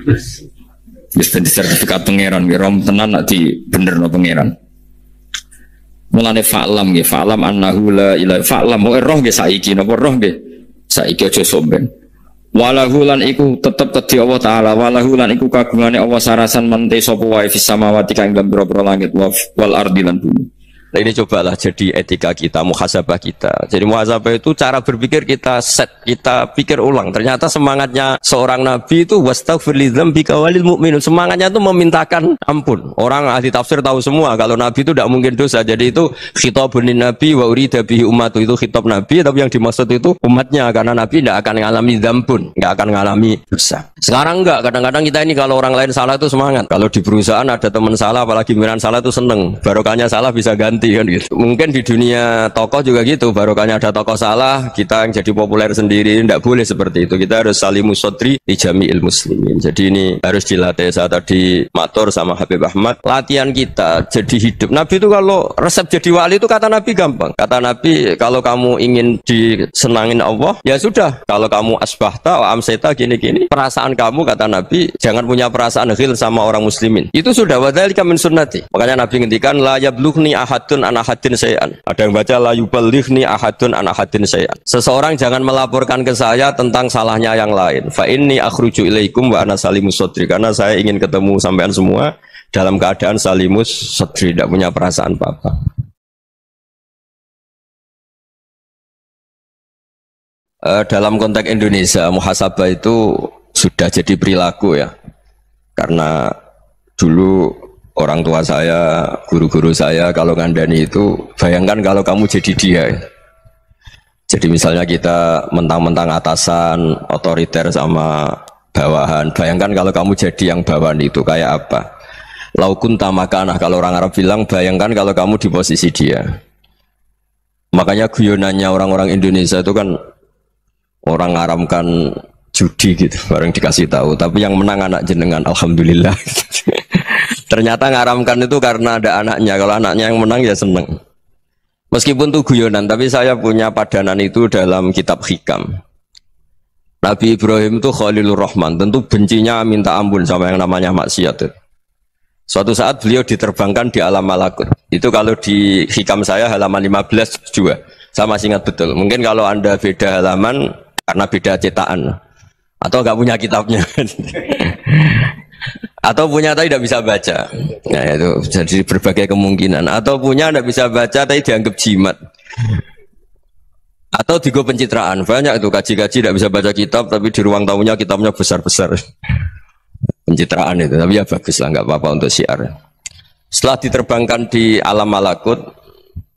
wis dadi sertifikat pangeran nggih rom tenan nak di benerno pangeran. Mulane fa'lam nggih fa'lam annahu la ilaha fa'lam roh nggih saiki napa roh nggih saiki aja somben. Walahu lan iku tetep kedhi Allah taala walahu lan iku kagungane Allah sarasan mente sapa wae fis samawati kang ing boro-boro langit wal ardi lan bumi. Nah ini cobalah jadi etika kita, muhasabah kita. Jadi muhasabah itu cara berpikir kita set, kita pikir ulang. Ternyata semangatnya seorang nabi itu wastaghfir lidzambika walil mu'minun. Semangatnya itu memintakan ampun. Orang ahli tafsir tahu semua kalau nabi itu tidak mungkin dosa. Jadi itu khitabun nabi wa urida bihi ummatu, itu khitab nabi, tapi yang dimaksud itu umatnya, karena nabi tidak akan mengalami dzambun, tidak akan mengalami dosa. Sekarang enggak, kadang-kadang kita ini kalau orang lain salah itu semangat. Kalau di perusahaan ada teman salah, apalagi pimpinan salah itu seneng. Barokahnya salah bisa ganti kan gitu. Mungkin di dunia tokoh juga gitu, barokahnya ada tokoh salah, kita yang jadi populer sendiri, tidak boleh seperti itu. Kita harus salimus sodri di jami'il muslimin. Jadi ini harus dilatih. Saya tadi matur sama Habib Ahmad, latihan kita jadi hidup. Nabi itu kalau resep jadi wali itu kata Nabi gampang. Kata Nabi, kalau kamu ingin disenangin Allah, ya sudah. Kalau kamu asbahta wa amseta gini-gini, perasaan kamu kata Nabi jangan punya perasaan ghil sama orang muslimin. Itu sudah wadzalika min sunnati. Makanya Nabi ngendikan la yablughni ahadun an ahadin sayan. Ada yang baca la yuballighni ahadun an ahadin sayan. Seseorang jangan melaporkan ke saya tentang salahnya yang lain. Fa inni akhruju ilaikum wa ana salimus sodri. Karena saya ingin ketemu sampean semua dalam keadaan salimus sodri, tidak punya perasaan apa-apa. Dalam konteks Indonesia, muhasabah itu sudah jadi perilaku ya. Karena dulu orang tua saya, guru-guru saya kalau ngandani itu, bayangkan kalau kamu jadi dia. Jadi misalnya kita mentang-mentang atasan, otoriter sama bawahan. Bayangkan kalau kamu jadi yang bawahan itu kayak apa? Laukun tamakanah, kalau orang Arab bilang, bayangkan kalau kamu di posisi dia. Makanya guyonannya orang-orang Indonesia itu kan orang ngaramkan judi gitu, bareng dikasih tahu. Tapi yang menang anak jenengan, alhamdulillah. Ternyata ngaramkan itu karena ada anaknya. Kalau anaknya yang menang ya seneng. Meskipun itu guyonan, tapi saya punya padanan itu dalam kitab Hikam. Nabi Ibrahim itu Khalilur Rahman, tentu bencinya minta ampun sama yang namanya maksiat. Suatu saat beliau diterbangkan di alam malakut. Itu kalau di Hikam saya halaman 15 juga. Saya masih ingat betul. Mungkin kalau Anda beda halaman karena beda cetakan. Atau nggak punya kitabnya. Atau punya tapi tidak bisa baca. Nah itu jadi berbagai kemungkinan. Atau punya tidak bisa baca tapi dianggap jimat. Atau digo pencitraan. Banyak itu kaji-kaji tidak bisa baca kitab tapi di ruang tamunya kitabnya besar-besar. Pencitraan itu. Tapi ya bagus lah, nggak apa-apa untuk syiar. Setelah diterbangkan di alam malakut,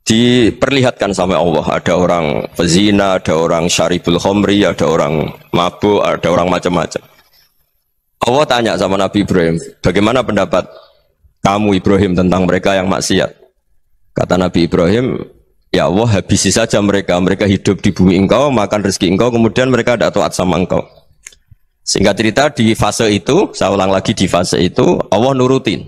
diperlihatkan sama Allah. Ada orang pezina, ada orang syaribul khomri, ada orang mabuk, ada orang macam-macam. Allah tanya sama Nabi Ibrahim, bagaimana pendapat kamu Ibrahim tentang mereka yang maksiat? Kata Nabi Ibrahim, ya Allah habisi saja mereka. Mereka hidup di bumi engkau, makan rezeki engkau, kemudian mereka tidak taat sama engkau. Singkat cerita di fase itu, saya ulang lagi di fase itu, Allah nurutin.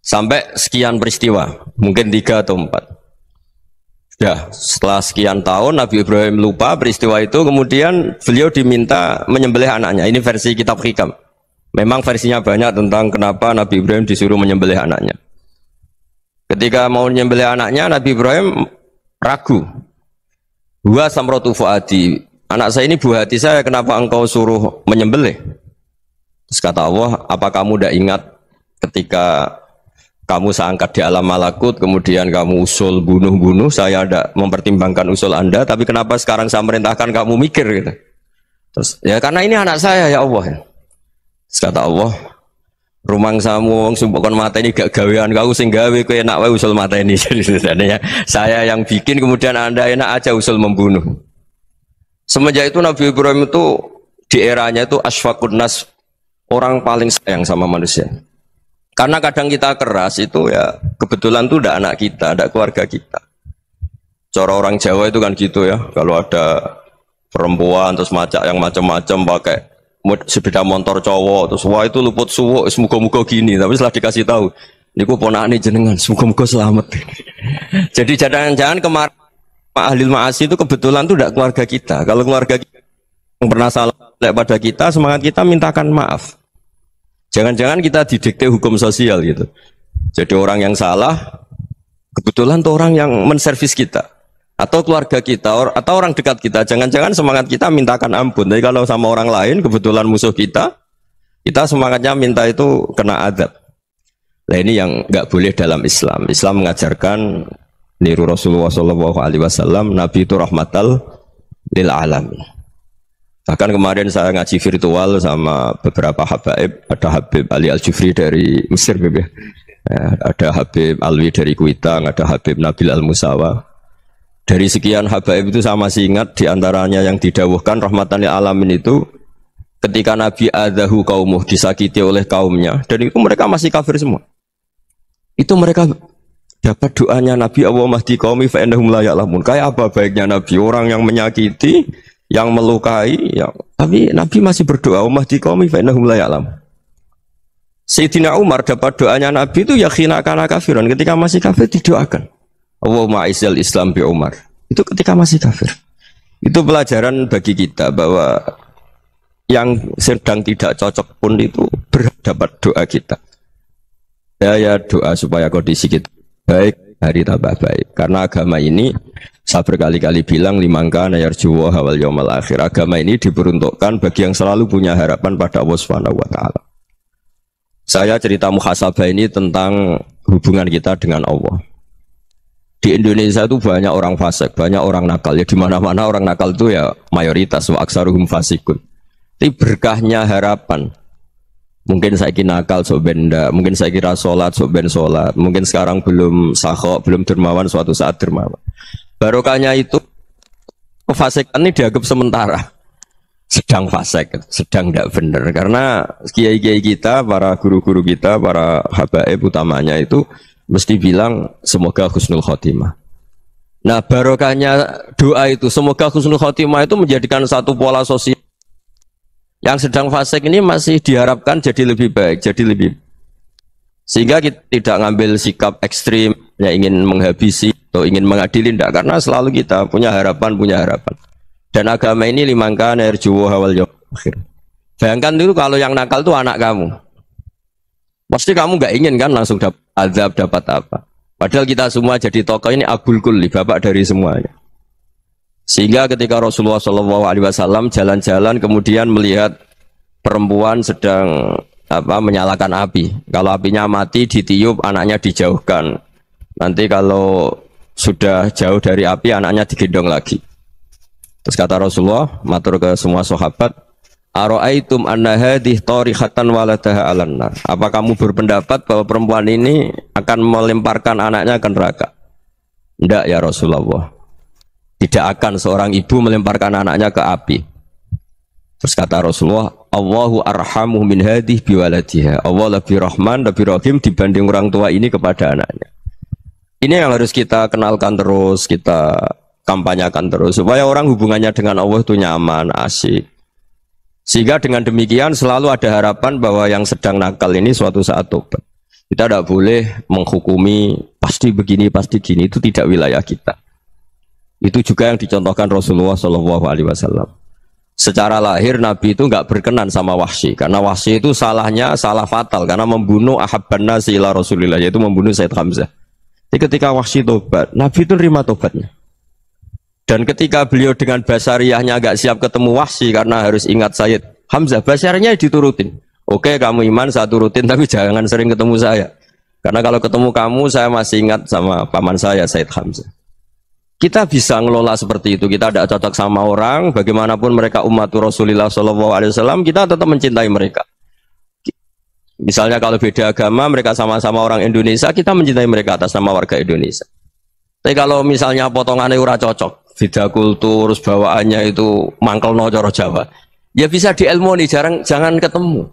Sampai sekian peristiwa, mungkin 3 atau 4. Ya, setelah sekian tahun Nabi Ibrahim lupa peristiwa itu, kemudian beliau diminta menyembelih anaknya. Ini versi kitab Hikam. Memang versinya banyak tentang kenapa Nabi Ibrahim disuruh menyembelih anaknya. Ketika mau menyembelih anaknya, Nabi Ibrahim ragu. Wa samratu fuadi, anak saya ini buah hati saya, kenapa engkau suruh menyembelih? Terus kata Allah, apa kamu tidak ingat ketika kamu saya angkat di alam malakut, kemudian kamu usul bunuh-bunuh, saya tidak mempertimbangkan usul Anda, tapi kenapa sekarang saya merintahkan kamu mikir gitu. Terus ya karena ini anak saya ya Allah. Terus kata Allah, Rumang samu wong sumpah kon mateni gak gawean kau sing gawe kowe enak wae usul mateni. Jadi sebenarnya saya yang bikin kemudian Anda enak aja usul membunuh. Semenjak itu Nabi Ibrahim itu di eranya itu asfaqun nas, orang paling sayang sama manusia. Karena kadang kita keras itu ya kebetulan tuh udah anak kita, ada keluarga kita. Cara orang Jawa itu kan gitu ya, kalau ada perempuan terus macak yang macam-macam pakai sepeda motor cowok terus wah itu luput suwo semoga-moga gini, tapi setelah dikasih tahu niku ponakane jenengan semoga-moga selamat. Jadi jangan-jangan kemarin Pak Ahlil Ma'asi itu kebetulan tuh tidak keluarga kita. Kalau keluarga kita yang pernah salah pada kita, semangat kita mintakan maaf. Jangan-jangan kita didikte hukum sosial gitu. Jadi orang yang salah kebetulan tuh orang yang menservis kita atau keluarga kita atau orang dekat kita, jangan-jangan semangat kita mintakan ampun. Jadi kalau sama orang lain kebetulan musuh kita semangatnya minta itu kena adab. Nah ini yang nggak boleh dalam Islam. Islam mengajarkan niru Rasulullah SAW, Nabi itu rahmatal lil alamin. Bahkan kemarin saya ngaji virtual sama beberapa habaib, ada Habib Ali Al-Jufri dari Mesir, ada Habib Alwi dari Kuitang, ada Habib Nabil Al-Musawa. Dari sekian habaib itu saya masih ingat diantaranya yang didawuhkan rahmatan lil alamin itu ketika Nabi adahu kaumuh, disakiti oleh kaumnya, dan itu mereka masih kafir semua. Itu mereka dapat doanya Nabi Allah mahdi qaumi fa innahum la ya'lamun. Kayak apa baiknya Nabi, orang yang menyakiti, yang melukai, tapi Nabi masih berdoa mahdi qaumi fa innahum la ya'lamun. Sayyidina Umar dapat doanya Nabi itu yakhina kana kafiran, ketika masih kafir didoakan. Allahumma a'izzal Islam bi Umar. Itu ketika masih kafir. Itu pelajaran bagi kita bahwa yang sedang tidak cocok pun itu berdapat doa kita. Ya doa supaya kondisi kita baik, hari tambah baik. Karena agama ini saya berkali-kali bilang limangka nayarjuwa hawal yaumal akhir. Agama ini diperuntukkan bagi yang selalu punya harapan pada Allah Subhanahu wa taala. Saya cerita muhasabah ini tentang hubungan kita dengan Allah. Di Indonesia itu banyak orang fasik, banyak orang nakal. Ya di mana-mana orang nakal itu ya mayoritas wa aksaruhum fasikun. Tapi berkahnya harapan. Mungkin saya kira nakal sok benda, mungkin saya kira sholat sok ben sholat, mungkin sekarang belum sakhok, belum dermawan, suatu saat dermawan. Barokahnya itu kefasikan ini dianggap sementara. Sedang fasik, sedang tidak benar. Karena kiai-kiai kita, para guru-guru kita, para habaib utamanya itu mesti bilang semoga husnul khotimah. Nah barokahnya doa itu semoga husnul khotimah itu menjadikan satu pola sosial. Yang sedang fasik ini masih diharapkan jadi lebih baik, jadi lebih. Sehingga kita tidak ngambil sikap ekstrim, ya ingin menghabisi atau ingin mengadili, tidak. Karena selalu kita punya harapan. Dan agama ini limangka nerjuwo hawal yawm akhir. Bayangkan itu kalau yang nakal itu anak kamu. Pasti kamu nggak ingin kan langsung dapat azab, dapat apa. Padahal kita semua jadi tokoh ini abul kulli, bapak dari semuanya. Sehingga ketika Rasulullah SAW jalan-jalan kemudian melihat perempuan sedang menyalakan api. Kalau apinya mati ditiup, anaknya dijauhkan. Nanti kalau sudah jauh dari api, anaknya digendong lagi. Terus kata Rasulullah, matur ke semua sahabat, Aro'aitum anna hadih tarihatan waladaha alannar. Apa kamu berpendapat bahwa perempuan ini akan melemparkan anaknya ke neraka? Tidak ya Rasulullah. Tidak akan seorang ibu melemparkan anaknya ke api. Terus kata Rasulullah, Allahu arhamu min hadih biwaladiha. Allah lebih rahman, lebih rahim dibanding orang tua ini kepada anaknya. Ini yang harus kita kenalkan terus, kita kampanyakan terus. Supaya orang hubungannya dengan Allah itu nyaman, asik. Sehingga dengan demikian selalu ada harapan bahwa yang sedang nakal ini suatu saat tobat. Kita tidak boleh menghukumi pasti begini, pasti gini, itu tidak wilayah kita. Itu juga yang dicontohkan Rasulullah SAW. Secara lahir Nabi itu nggak berkenan sama Wahsy, karena Wahsy itu salahnya salah fatal karena membunuh ahabban nasi ila Rasulillah, yaitu membunuh Sayyid Hamzah. Jadi ketika Wahsy tobat, Nabi itu nerima tobatnya. Dan ketika beliau dengan basariyahnya agak siap ketemu Wahsy karena harus ingat Sayyid Hamzah, basariyahnya diturutin. Oke, kamu iman, saya turutin, tapi jangan sering ketemu saya. Karena kalau ketemu kamu, saya masih ingat sama paman saya, Sayyid Hamzah. Kita bisa ngelola seperti itu. Kita tidak cocok sama orang, bagaimanapun mereka umat Rasulullah SAW, kita tetap mencintai mereka. Misalnya kalau beda agama, mereka sama-sama orang Indonesia, kita mencintai mereka atas nama warga Indonesia. Tapi kalau misalnya potongannya ora cocok, beda kultur, bawaannya itu mangkel no coro Jawa, ya bisa diilmoni, jangan ketemu.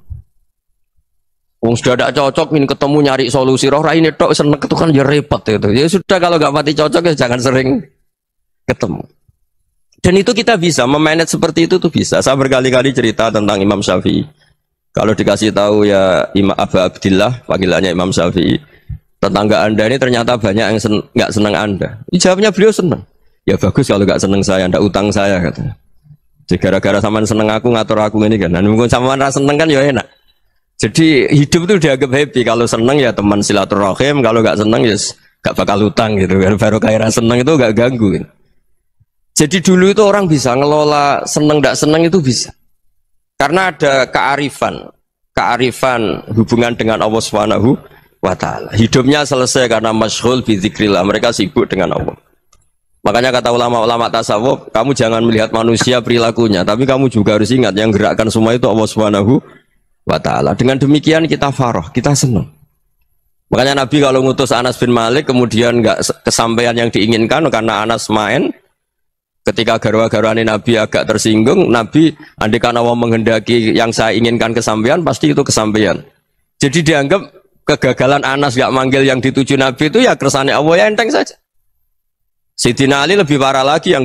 Wong sudah tidak cocok, ingin ketemu nyari solusi. Roh ini tok seneng itu kan ya repot itu. Ya sudah kalau nggak pati cocok ya jangan sering ketemu. Dan itu kita bisa memanage seperti itu tuh bisa. Saya berkali-kali cerita tentang Imam Syafi'i. Kalau dikasih tahu ya Imam Aba Abdillah, panggilannya Imam Syafi'i, tetangga anda ini ternyata banyak yang nggak senang anda. Jawabnya beliau senang. Ya bagus kalau nggak senang saya, ndak utang saya katanya. Jadi gara-gara sama seneng aku ngatur aku ini kan. Dan mungkin sama rasa seneng kan ya enak. Jadi hidup itu dianggap happy. Kalau seneng ya teman silaturahim, kalau nggak seneng ya nggak bakal utang gitu kan. Baru kayak seneng itu nggak ganggu. Gitu. Jadi dulu itu orang bisa ngelola seneng nggak seneng itu bisa. Karena ada kearifan hubungan dengan Allah Subhanahu wa Ta'ala. Hidupnya selesai karena masyghul bi dzikrillah. Mereka sibuk dengan Allah. Makanya kata ulama-ulama tasawuf, kamu jangan melihat manusia perilakunya, tapi kamu juga harus ingat yang gerakkan semua itu Allah Subhanahu wa Ta'ala. Dengan demikian kita farah, kita senang. Makanya Nabi kalau ngutus Anas bin Malik kemudian nggak kesampaian yang diinginkan karena Anas main, ketika garwa-garwane Nabi agak tersinggung, Nabi andaikan Allah menghendaki yang saya inginkan kesampaian, pasti itu kesampaian. Jadi dianggap kegagalan Anas nggak manggil yang dituju Nabi itu ya kersane Allah, ya enteng saja. Sayyidina Ali lebih parah lagi yang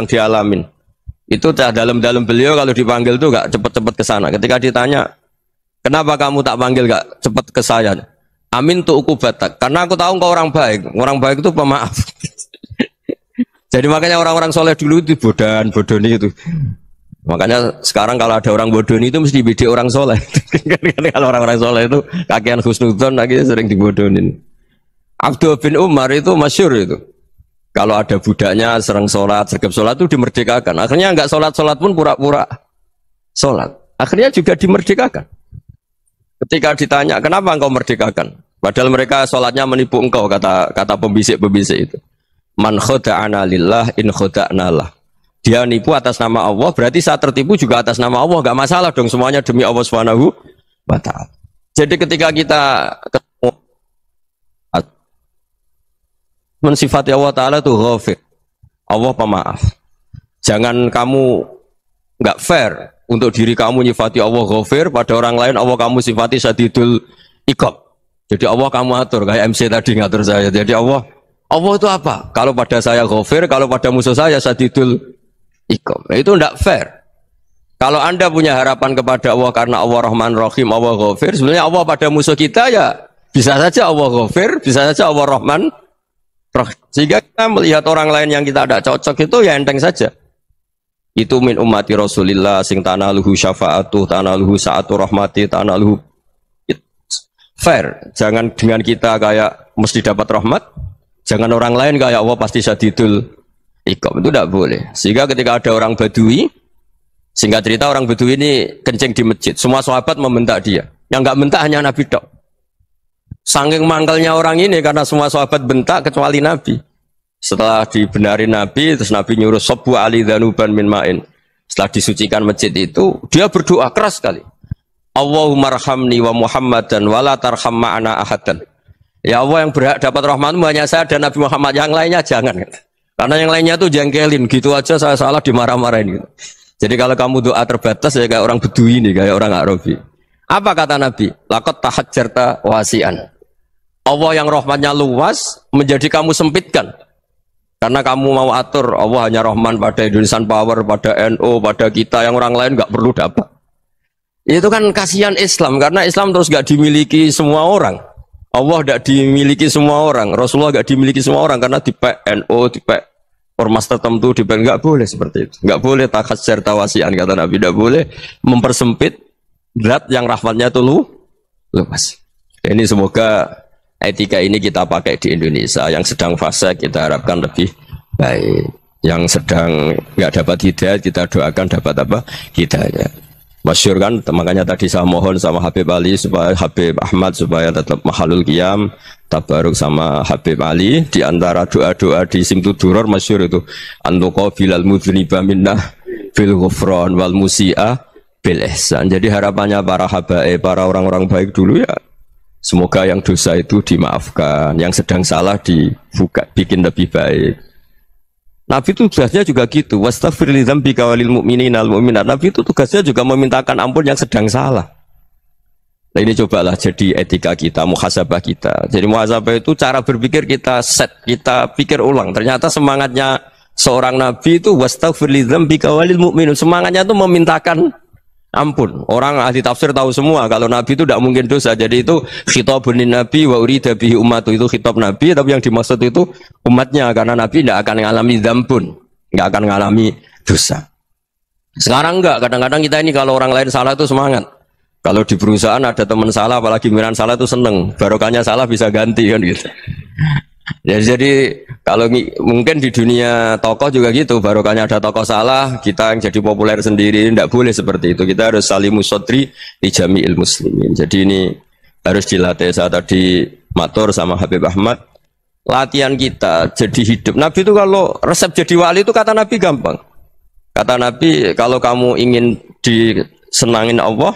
dialamin. Itu dalam beliau kalau dipanggil tuh nggak cepet-cepet ke sana. Ketika ditanya, kenapa kamu tak panggil nggak cepet ke saya? Amin tuh ukubatak. Karena aku tahu engkau orang baik. Orang baik itu pemaaf. Jadi makanya orang-orang soleh dulu itu bodoni itu. Makanya sekarang kalau ada orang bodoni itu mesti bidik orang soleh. Kalau orang-orang soleh itu kakean husnudzon lagi sering dibodonin. Abdul bin Umar itu masyhur itu. Kalau ada budaknya sering sholat, sergap sholat itu dimerdekakan. Akhirnya nggak sholat pun pura-pura sholat. Akhirnya juga dimerdekakan. Ketika ditanya, kenapa engkau merdekakan? Padahal mereka sholatnya menipu engkau, kata pembisik-pembisik itu. Man khoda'ana lillah in khoda'na lah. Dia nipu atas nama Allah, berarti saat tertipu juga atas nama Allah. Gak masalah dong, semuanya demi Allah Subhanahu wa Ta'ala. Jadi ketika kita mensifati Allah Ta'ala itu ghafir, Allah pemaaf. Jangan kamu nggak fair untuk diri kamu nyifati Allah ghafir, pada orang lain Allah kamu sifati syadidul iqab. Jadi Allah kamu atur kayak MC tadi ngatur saya. Jadi Allah itu apa? Kalau pada saya ghafir, kalau pada musuh saya syadidul iqab. Itu tidak fair. Kalau Anda punya harapan kepada Allah karena Allah Rahman Rahim, Allah ghafir, sebenarnya Allah pada musuh kita ya bisa saja Allah ghafir, bisa saja Allah Rahman. Sehingga kita melihat orang lain yang kita tidak cocok itu ya enteng saja. Itu min ummati Rasulillah sing tanaluhu syafa'atu, tanaluhu sa'atu rahmati, tanaluhu fair. Jangan dengan kita kayak mesti dapat rahmat. Jangan orang lain kayak Allah pasti syadidul iqab. Itu tidak boleh. Sehingga ketika ada orang Badui, singkat cerita orang Badui ini kencing di masjid. Semua sahabat membentak dia. Yang nggak bentak hanya Nabi tok. Saking mangkelnya orang ini karena semua sahabat bentak kecuali Nabi. Setelah dibenari Nabi, terus Nabi nyuruh sobu ali dhanuban min ma'in. Setelah disucikan masjid itu, dia berdoa keras sekali. Allahumma arhamni wa Muhammadan wa la tarham ma'ana ahadan. Ya Allah, yang berhak dapat rahmatmu hanya saya dan Nabi Muhammad, yang lainnya jangan. Karena yang lainnya tuh jengkelin, gitu aja saya salah dimarah-marahin gitu. Jadi kalau kamu doa terbatas ya kayak orang Bedui ini, kayak orang Arabi. Apa kata Nabi? Laqad tahajjarta wasi'an. Allah yang rahmatnya luas menjadi kamu sempitkan. Karena kamu mau atur Allah hanya rahman pada Indonesian Power, pada NU, pada kita, yang orang lain nggak perlu dapat. Itu kan kasihan Islam, karena Islam terus nggak dimiliki semua orang. Allah nggak dimiliki semua orang, Rasulullah nggak dimiliki semua orang karena di NU, di ormas tertentu, di nggak boleh seperti itu. Nggak boleh takhasyar tawasian, kata Nabi, nggak boleh mempersempit zat yang rahmatnya itu luas. Ini semoga etika ini kita pakai di Indonesia. Yang sedang fase kita harapkan lebih baik. Yang sedang nggak dapat hidayah kita doakan dapat apa? Hidayah. Masyhur kan, makanya tadi saya mohon sama Habib Ali supaya Habib Ahmad supaya tetap mahalul qiyam, tabaruk sama Habib Ali. Di antara doa-doa di Simtuduror masyhur itu antuqa bilal mudhniba minnah fil ghufran wal musi'ah bil ihsan. Jadi harapannya para habaib, para orang-orang baik dulu ya, semoga yang dosa itu dimaafkan, yang sedang salah dibuka, bikin lebih baik. Nabi itu tugasnya juga gitu. Wastaghfir li dzambika walil mu'minina wal mu'minat. Nabi itu tugasnya juga memintakan ampun yang sedang salah. Nah ini cobalah jadi etika kita, muhasabah kita. Jadi muhasabah itu cara berpikir kita set, kita pikir ulang. Ternyata semangatnya seorang nabi itu wastaghfir li dzambika walil mu'minun. Semangatnya itu memintakan ampun. Orang ahli tafsir tahu semua kalau nabi itu tidak mungkin dosa. Jadi itu khitabun nabi wa urida bihi ummatu, itu khitab nabi, tapi yang dimaksud itu umatnya, karena nabi tidak akan mengalami dzambun, tidak akan mengalami dosa. Sekarang enggak, kadang-kadang kita ini kalau orang lain salah itu semangat. Kalau di perusahaan ada teman salah, apalagi miran salah itu seneng, barokahnya salah bisa ganti kan gitu. Ya, jadi kalau mungkin di dunia tokoh juga gitu, barokahnya ada tokoh salah, kita yang jadi populer sendiri, tidak boleh seperti itu. Kita harus salimus sodri di jami'il muslimin. Jadi ini harus dilatih. Saya tadi matur sama Habib Ahmad, latihan kita jadi hidup. Nabi itu kalau resep jadi wali itu kata Nabi gampang. Kata Nabi, kalau kamu ingin disenangin Allah,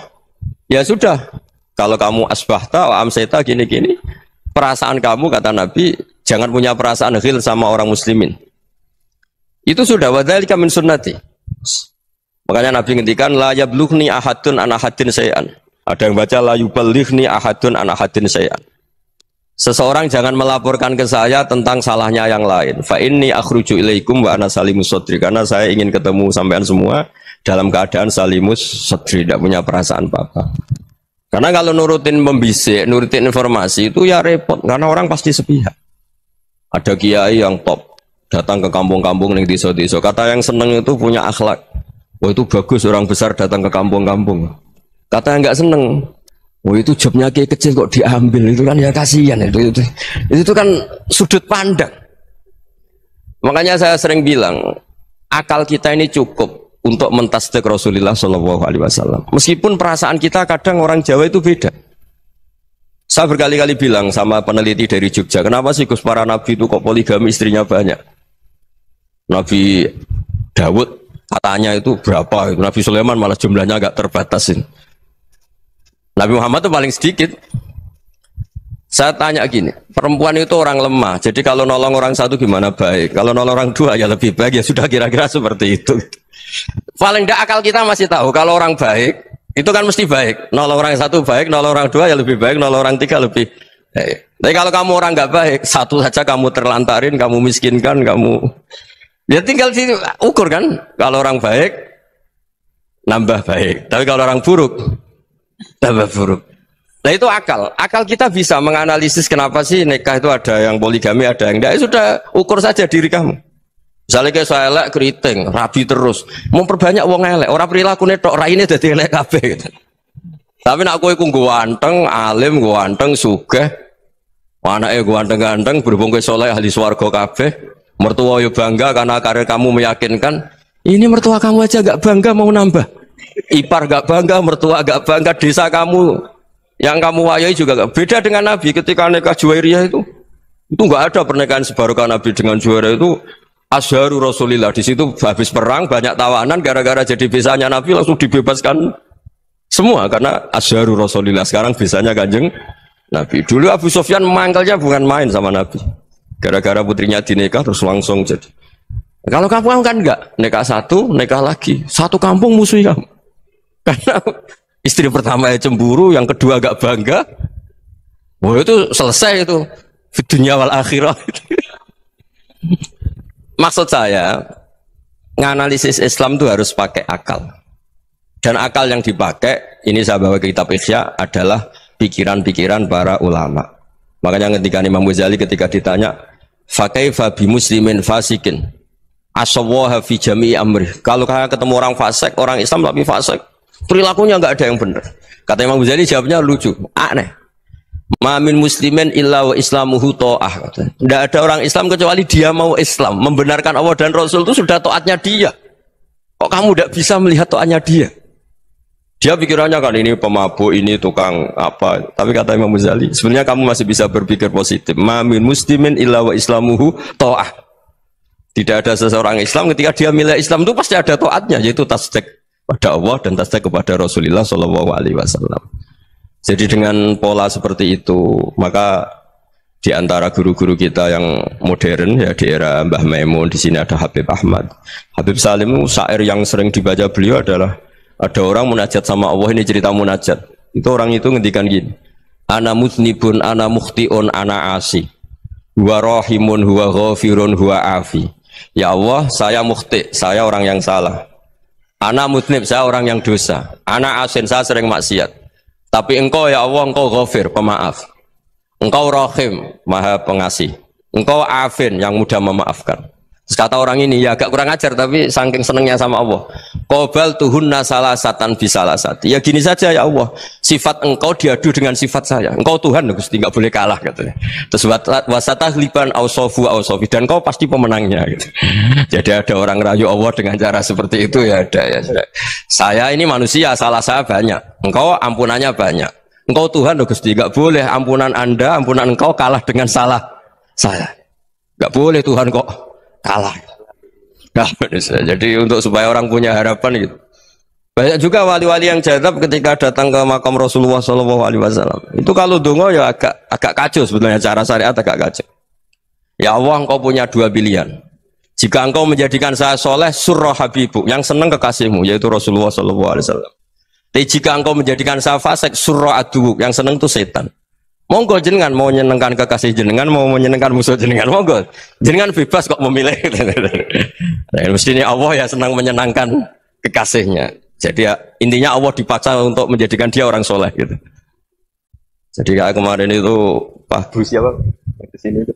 ya sudah. Kalau kamu asbahta wa amseta gini-gini, perasaan kamu, kata Nabi, jangan punya perasaan ghil sama orang muslimin. Itu sudah wadzalika min sunnati. Makanya Nabi ngendikan la yablughni ahadun an ahadin syai'an. Ada yang baca la yuballighni ahadun an ahadin syai'an. Seseorang jangan melaporkan ke saya tentang salahnya yang lain. Fa inni akhruju ilaikum wa ana salimus sadri. Karena saya ingin ketemu sampean semua dalam keadaan salimus sadri, tidak punya perasaan apa-apa. Karena kalau nurutin membisik, nurutin informasi itu ya repot, karena orang pasti sepihak. Ada kiai yang top, datang ke kampung-kampung ning desa-desa. Kata yang seneng itu punya akhlak. Oh itu bagus, orang besar datang ke kampung-kampung. Kata yang enggak seneng, oh itu jobnya kiai kecil kok diambil, itu kan ya kasihan itu kan sudut pandang. Makanya saya sering bilang, akal kita ini cukup untuk mentasdik Rasulullah Shallallahu Alaihi Wasallam. Meskipun perasaan kita kadang orang Jawa itu beda. Saya berkali-kali bilang sama peneliti dari Jogja, kenapa sih Gus para nabi itu kok poligami, istrinya banyak? Nabi Dawud katanya itu berapa? Nabi Sulaiman malah jumlahnya agak terbatasin. Nabi Muhammad itu paling sedikit. Saya tanya gini, perempuan itu orang lemah, jadi kalau nolong orang satu gimana baik? Kalau nolong orang dua ya lebih baik, ya sudah kira-kira seperti itu. Paling tidak akal kita masih tahu kalau orang baik itu kan mesti baik. Nolong orang satu baik, nolong orang dua ya lebih baik, nolong orang tiga lebih baik. Tapi kalau kamu orang nggak baik, satu saja kamu terlantarin, kamu miskinkan, kamu ya tinggal ukur kan. Kalau orang baik nambah baik, tapi kalau orang buruk tambah buruk. Nah itu akal. Akal kita bisa menganalisis kenapa sih nikah itu ada yang poligami, ada yang enggak. Ya sudah, ukur saja diri kamu. Misalnya kayak saya elek keriting, rabi terus, memperbanyak wong elek, orang perilaku netok raine dadi elek kabeh gitu. Tapi nak kowe ku ganteng, alim, ganteng, sugih, anake ganteng-ganteng, berhubung kowe saleh ahli swarga kabeh, mertua yo bangga karena karir kamu meyakinkan. Ini mertua kamu aja gak bangga mau nambah. Ipar gak bangga, mertua gak bangga, desa kamu yang kamu wayai juga gak. Beda dengan Nabi ketika nikah Juwairiyah itu gak ada pernikahan sebarokah Nabi dengan Juwairiyah itu. Azharu Rasulillah, di situ habis perang banyak tawanan, gara-gara jadi besanya Nabi langsung dibebaskan semua karena Azharu Rasulillah. Sekarang besanya Kanjeng Nabi. Dulu Abu Sufyan mangkalnya bukan main sama Nabi, gara-gara putrinya dinikah terus langsung jadi. Kalau kamu kan enggak, nikah satu, nikah lagi, satu kampung musuh kamu. Karena istri pertama ya cemburu, yang kedua agak bangga. Wah itu selesai itu dunia wal akhirah. Maksud saya, nganalisis Islam itu harus pakai akal. Dan akal yang dipakai, ini saya bawa ke kitab Ihya, adalah pikiran-pikiran para ulama. Makanya ketika Imam Ghazali ketika ditanya, fakaifa bi muslimin fasikin asawaha fi jami'i amri. Kalau kayak ketemu orang fasik, orang Islam tapi fasik, perilakunya nggak ada yang benar. Kata Imam Ghazali jawabnya lucu, aneh. Ma min muslimin illa wa islamuhu ta'ah. Tidak ada orang Islam kecuali dia mau Islam, membenarkan Allah dan Rasul itu sudah taatnya dia. Kok kamu tidak bisa melihat taatnya dia? Dia pikirannya kan ini pemabuk, ini tukang apa. Tapi kata Imam Ghazali, sebenarnya kamu masih bisa berpikir positif. Ma min muslimin illa wa islamuhu ta'ah. Tidak ada seseorang Islam ketika dia milih Islam itu pasti ada taatnya, yaitu tasdik pada Allah dan tasdik kepada Rasulullah Shallallahu Alaihi Wasallam. Jadi dengan pola seperti itu, maka di antara guru-guru kita yang modern ya di era Mbah Maimun, di sini ada Habib Ahmad, Habib Salim, syair yang sering dibaca beliau adalah ada orang munajat sama Allah, ini cerita munajat. Itu orang itu ngendikan gini, ana muznibun, ana mukhtiun, ana asi, huwa rahimun, huwa ghafirun, huwa afi. Ya Allah, saya mukhti, saya orang yang salah. Ana muznib, saya orang yang dosa. Ana asin, saya sering maksiat. Tapi engkau ya Allah, engkau ghafir, pemaaf. Engkau rahim, maha pengasih. Engkau afin, yang mudah memaafkan. Terus kata orang ini, ya agak kurang ajar, tapi saking senengnya sama Allah. Qobal tuhunna salasatan bisalasati. Ya gini saja ya Allah, sifat engkau diadu dengan sifat saya. Engkau Tuhan, Gusti, nggak boleh kalah katanya. Terus wasatahliban ausofu ausofi, dan kau pasti pemenangnya. Gitu. Jadi ada orang rayu Allah dengan cara seperti itu ya ada ya. Saya ini manusia, salah saya banyak. Engkau ampunannya banyak. Engkau Tuhan, Gusti, nggak boleh ampunan Anda, ampunan engkau kalah dengan salah saya. Nggak boleh Tuhan kok kalah. Nah, jadi untuk supaya orang punya harapan gitu. Banyak juga wali-wali yang jadab ketika datang ke makam Rasulullah SAW. Itu kalau dongo ya agak kacau sebetulnya, cara syariat agak kacau. Ya Allah, engkau punya dua pilihan. Jika engkau menjadikan saya soleh, surah habibu, yang senang kekasihmu, yaitu Rasulullah SAW. Tapi jika engkau menjadikan saya fasik, surah aduuk, yang senang itu setan. Monggo jenengan mau menyenangkan kekasih jenengan, mau menyenangkan musuh jenengan, monggo jenengan bebas kok memilih. Nah, mestinya Allah ya senang menyenangkan kekasihnya. Jadi ya, intinya Allah dipaksa untuk menjadikan dia orang soleh gitu. Jadi kayak kemarin itu Pak Gus siapa kesini itu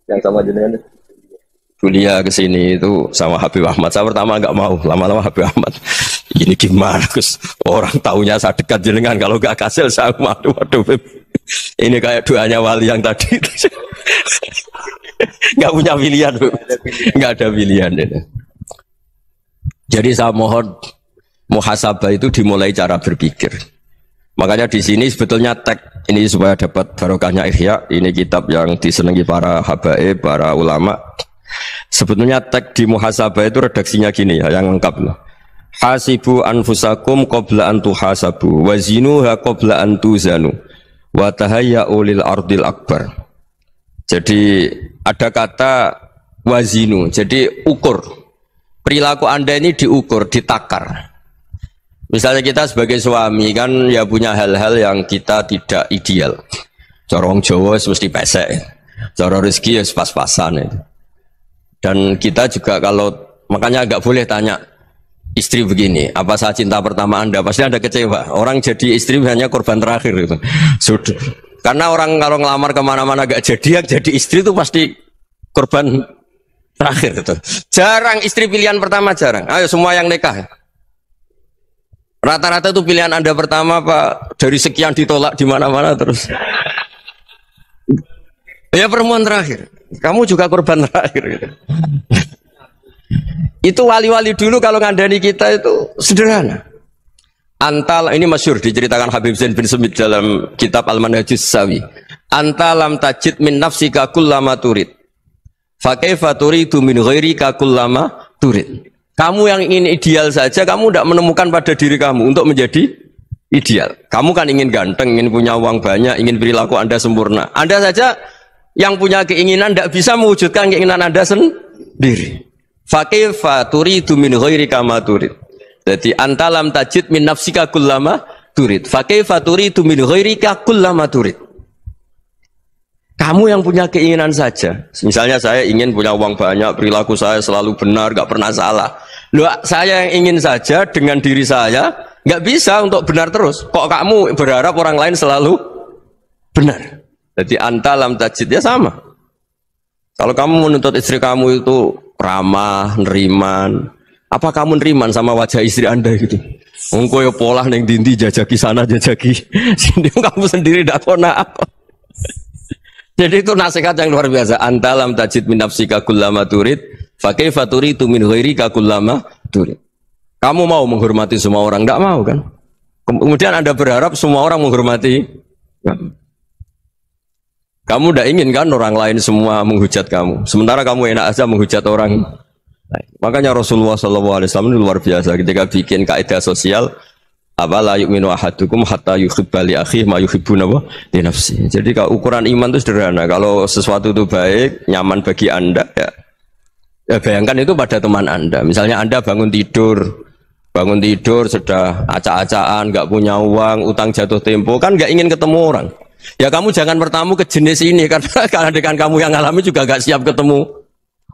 yang sama jenengan kuliah kesini itu sama Habib Ahmad. Saya pertama nggak mau, lama-lama Habib Ahmad. Ini gimana Gus? Orang taunya saya dekat jenengan, kalau nggak kasil saya waduh. Ini kayak doanya wali yang tadi. Nggak punya pilihan, nggak ada pilihan. Jadi saya mohon muhasabah itu dimulai cara berpikir. Makanya di sini sebetulnya tag ini supaya dapat barokahnya Ihya. Ini kitab yang disenangi para habaib, para ulama. Sebetulnya tag di muhasabah itu redaksinya gini ya, yang lengkap loh. Hasibu anfusakum qabla an tuhasabu wazinuha qabla an tuzanu wa tahayya'u lil ardil akbar. Jadi ada kata wazinu, jadi ukur. Perilaku Anda ini diukur, ditakar. Misalnya kita sebagai suami kan ya punya hal-hal yang kita tidak ideal. Cara wong Jawa mesti pesek. Cara rezeki ya pas-pasan itu. Dan kita juga kalau makanya enggak boleh tanya istri begini, apa saya cinta pertama Anda? Pasti Anda kecewa. Orang jadi istri hanya korban terakhir gitu. Sudah. Karena orang kalau ngelamar kemana-mana gak jadi, yang jadi istri itu pasti korban terakhir gitu. Jarang istri pilihan pertama, jarang. Ayo semua yang nikah. Rata-rata itu pilihan Anda pertama Pak, dari sekian ditolak di mana-mana terus. Ya perempuan terakhir. Kamu juga korban terakhir gitu. Itu wali-wali dulu kalau ngandani kita itu sederhana. Antal ini masyhur diceritakan Habib Zain bin Semit dalam kitab Al-Manhajus Sawi. Antalam tajid min nafsika kullama turid. Fa kaifa turidu min ghairika kullama turid. Kamu yang ingin ideal saja, kamu tidak menemukan pada diri kamu untuk menjadi ideal. Kamu kan ingin ganteng, ingin punya uang banyak, ingin perilaku Anda sempurna. Anda saja yang punya keinginan tidak bisa mewujudkan keinginan Anda sendiri. Fa kaifa turidu min ghairika ma turid. Jadi antalam tajid min nafsika kullama turid. Fa kaifa turidu min ghairika kullama turid. Kamu yang punya keinginan saja. Misalnya saya ingin punya uang banyak, perilaku saya selalu benar, gak pernah salah. Loh, saya yang ingin saja dengan diri saya gak bisa untuk benar terus. Kok kamu berharap orang lain selalu benar? Jadi antalam tajid ya sama. Kalau kamu menuntut istri kamu itu ramah, neriman, apa kamu neriman sama wajah istri Anda gitu? Engko ya pola neng dindi jajaki sana jajaki sini, kamu sendiri ndak kona apa. Jadi itu nasihat yang luar biasa. Antalam tajid min nafsika kullama turid, fa kaifa turidu min ghairika kullama turid. Kamu mau menghormati semua orang, enggak mau kan? Kemudian Anda berharap semua orang menghormati. Kamu enggak ingin kan orang lain semua menghujat kamu. Sementara kamu enak aja menghujat orang Makanya Rasulullah SAW ini luar biasa ketika bikin kaidah sosial apa la yu'minu ahadukum hatta yuhibba li akhihi ma yuhibbu li nafsi. Jadi kalau ukuran iman itu sederhana. Kalau sesuatu itu baik, nyaman bagi Anda ya bayangkan itu pada teman Anda. Misalnya Anda bangun tidur sudah acak-acakan, enggak punya uang, utang jatuh tempo, kan enggak ingin ketemu orang. Ya kamu jangan bertamu ke jenis ini karena dengan kamu yang alami juga enggak siap ketemu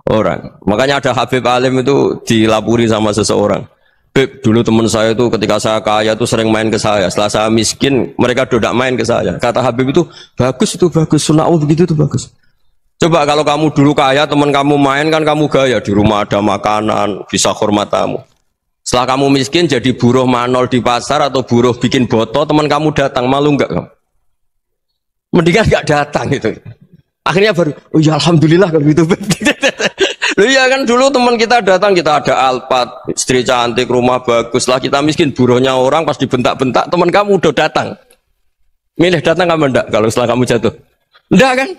orang. Makanya ada Habib Alim itu dilapuri sama seseorang. Beb, dulu teman saya itu ketika saya kaya itu sering main ke saya. Setelah saya miskin, mereka tidak main ke saya. Kata Habib itu bagus, sunahul begitu itu bagus. Coba kalau kamu dulu kaya, teman kamu main kan kamu gaya. Di rumah ada makanan, bisa hormat tamu. Setelah kamu miskin jadi buruh manol di pasar atau buruh bikin botol, teman kamu datang, malu enggak kamu? Mendingan enggak datang gitu. Akhirnya baru, oh ya alhamdulillah kalau gitu. Loh iya kan dulu teman kita datang, kita ada Alphard, istri cantik, rumah bagus. Lah kita miskin, buruhnya orang pas dibentak-bentak, teman kamu udah datang. Milih datang kamu enggak kalau setelah kamu jatuh? Enggak kan?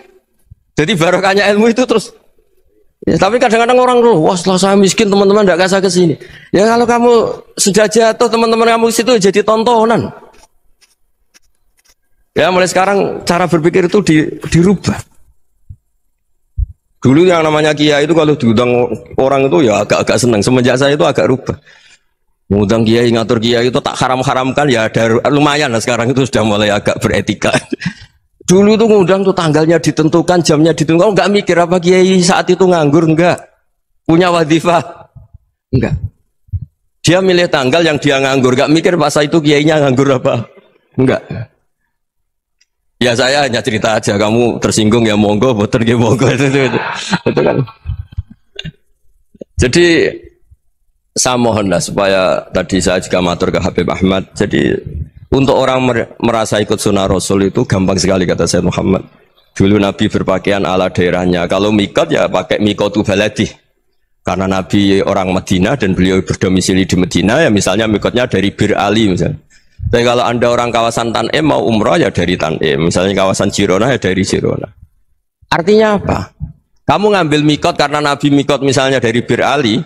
Jadi barokahnya ilmu itu terus. Ya, tapi kadang-kadang orang loh, wah setelah saya miskin teman-teman enggak kasih ke sini. Ya kalau kamu sudah jatuh, teman-teman kamu situ jadi tontonan. Ya mulai sekarang cara berpikir itu dirubah. Dulu yang namanya kiai itu kalau diundang orang itu ya agak-agak senang. Semenjak saya itu agak rubah. Mengundang kiai, ngatur kiai itu tak haram-haramkan ya ada lumayan lah sekarang itu sudah mulai agak beretika. Dulu tuh ngundang tuh tanggalnya ditentukan, jamnya ditentukan. Enggak mikir apa kiai saat itu nganggur, enggak. Punya wadifah, enggak. Dia milih tanggal yang dia nganggur, enggak mikir masa itu kiainya nganggur apa. Enggak. Ya saya hanya cerita aja, kamu tersinggung ya monggo, boten ya monggo itu kan. Jadi saya mohonlah supaya tadi saya juga matur ke Habib Ahmad. Jadi untuk orang merasa ikut sunnah Rasul itu gampang sekali kata Sayyid Muhammad. Dulu Nabi berpakaian ala daerahnya. Kalau mikot ya pakai mikotu baladi. Karena Nabi orang Madinah dan beliau berdomisili di Madinah ya misalnya mikotnya dari Bir Ali misalnya. Tapi kalau Anda orang kawasan Tanim mau umrah ya dari Tanim, misalnya kawasan Jirona ya dari Jirona. Artinya apa? Kamu ngambil mikot karena Nabi mikot misalnya dari Bir Ali,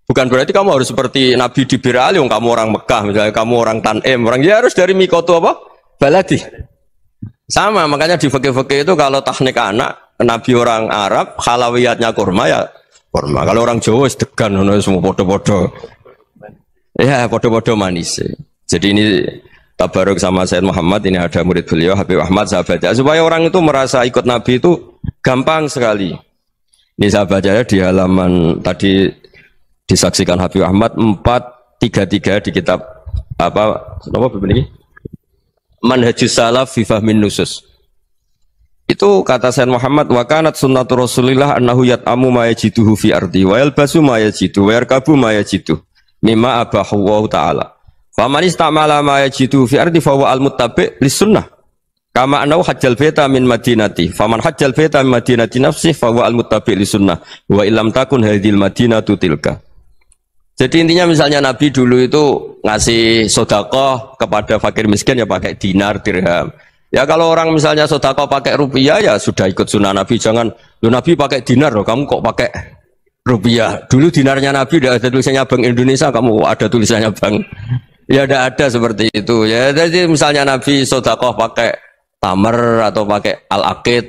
bukan berarti kamu harus seperti Nabi di Bir Ali, kamu orang Mekah, misalnya kamu orang Tanim, orang ya harus dari mikot itu apa? Baladi. Sama, makanya di fikih-fikih itu kalau tahnik anak, Nabi orang Arab, halawiyatnya kurma ya kurma. Kalau orang Jawa sedegan, semua podo-podo. Ya podo-podo manis. Jadi ini tabaruk sama Sayyid Muhammad, ini ada murid beliau Habib Ahmad sahabatnya, supaya orang itu merasa ikut Nabi itu gampang sekali. Ini sahabatnya di halaman tadi disaksikan Habib Ahmad 433 di kitab apa begini? Manhajus Salaf fi Fahmin Nusus. Itu kata Sayyid Muhammad, wa kanat sunnatu Rasulillah annahu yat'amu ma yajiduhu fi ardi wa yalbasu ma yajidu wa yarkabu ma yajidu mimma abahu wa ta'ala. Faman istamala ma yajidu fi ardi fa huwa al-muttabi' lis-sunnah. Kama annahu hajjal baita min madinati. Faman hajjal baita min madinati nafsi fa huwa al-muttabi' lis-sunnah. Wa illam takun hadhil madinatu tilka. Jadi intinya misalnya Nabi dulu itu ngasih sedekah kepada fakir miskin ya pakai dinar, dirham. Ya kalau orang misalnya sedekah pakai rupiah ya sudah ikut sunnah Nabi. Jangan lu Nabi pakai dinar loh, kamu kok pakai rupiah. Dulu dinarnya Nabi tidak ada tulisannya Bank Indonesia, kamu ada tulisannya Bank. Ya tidak ada seperti itu. Ya jadi misalnya Nabi sedekah pakai tamar atau pakai al-aqid,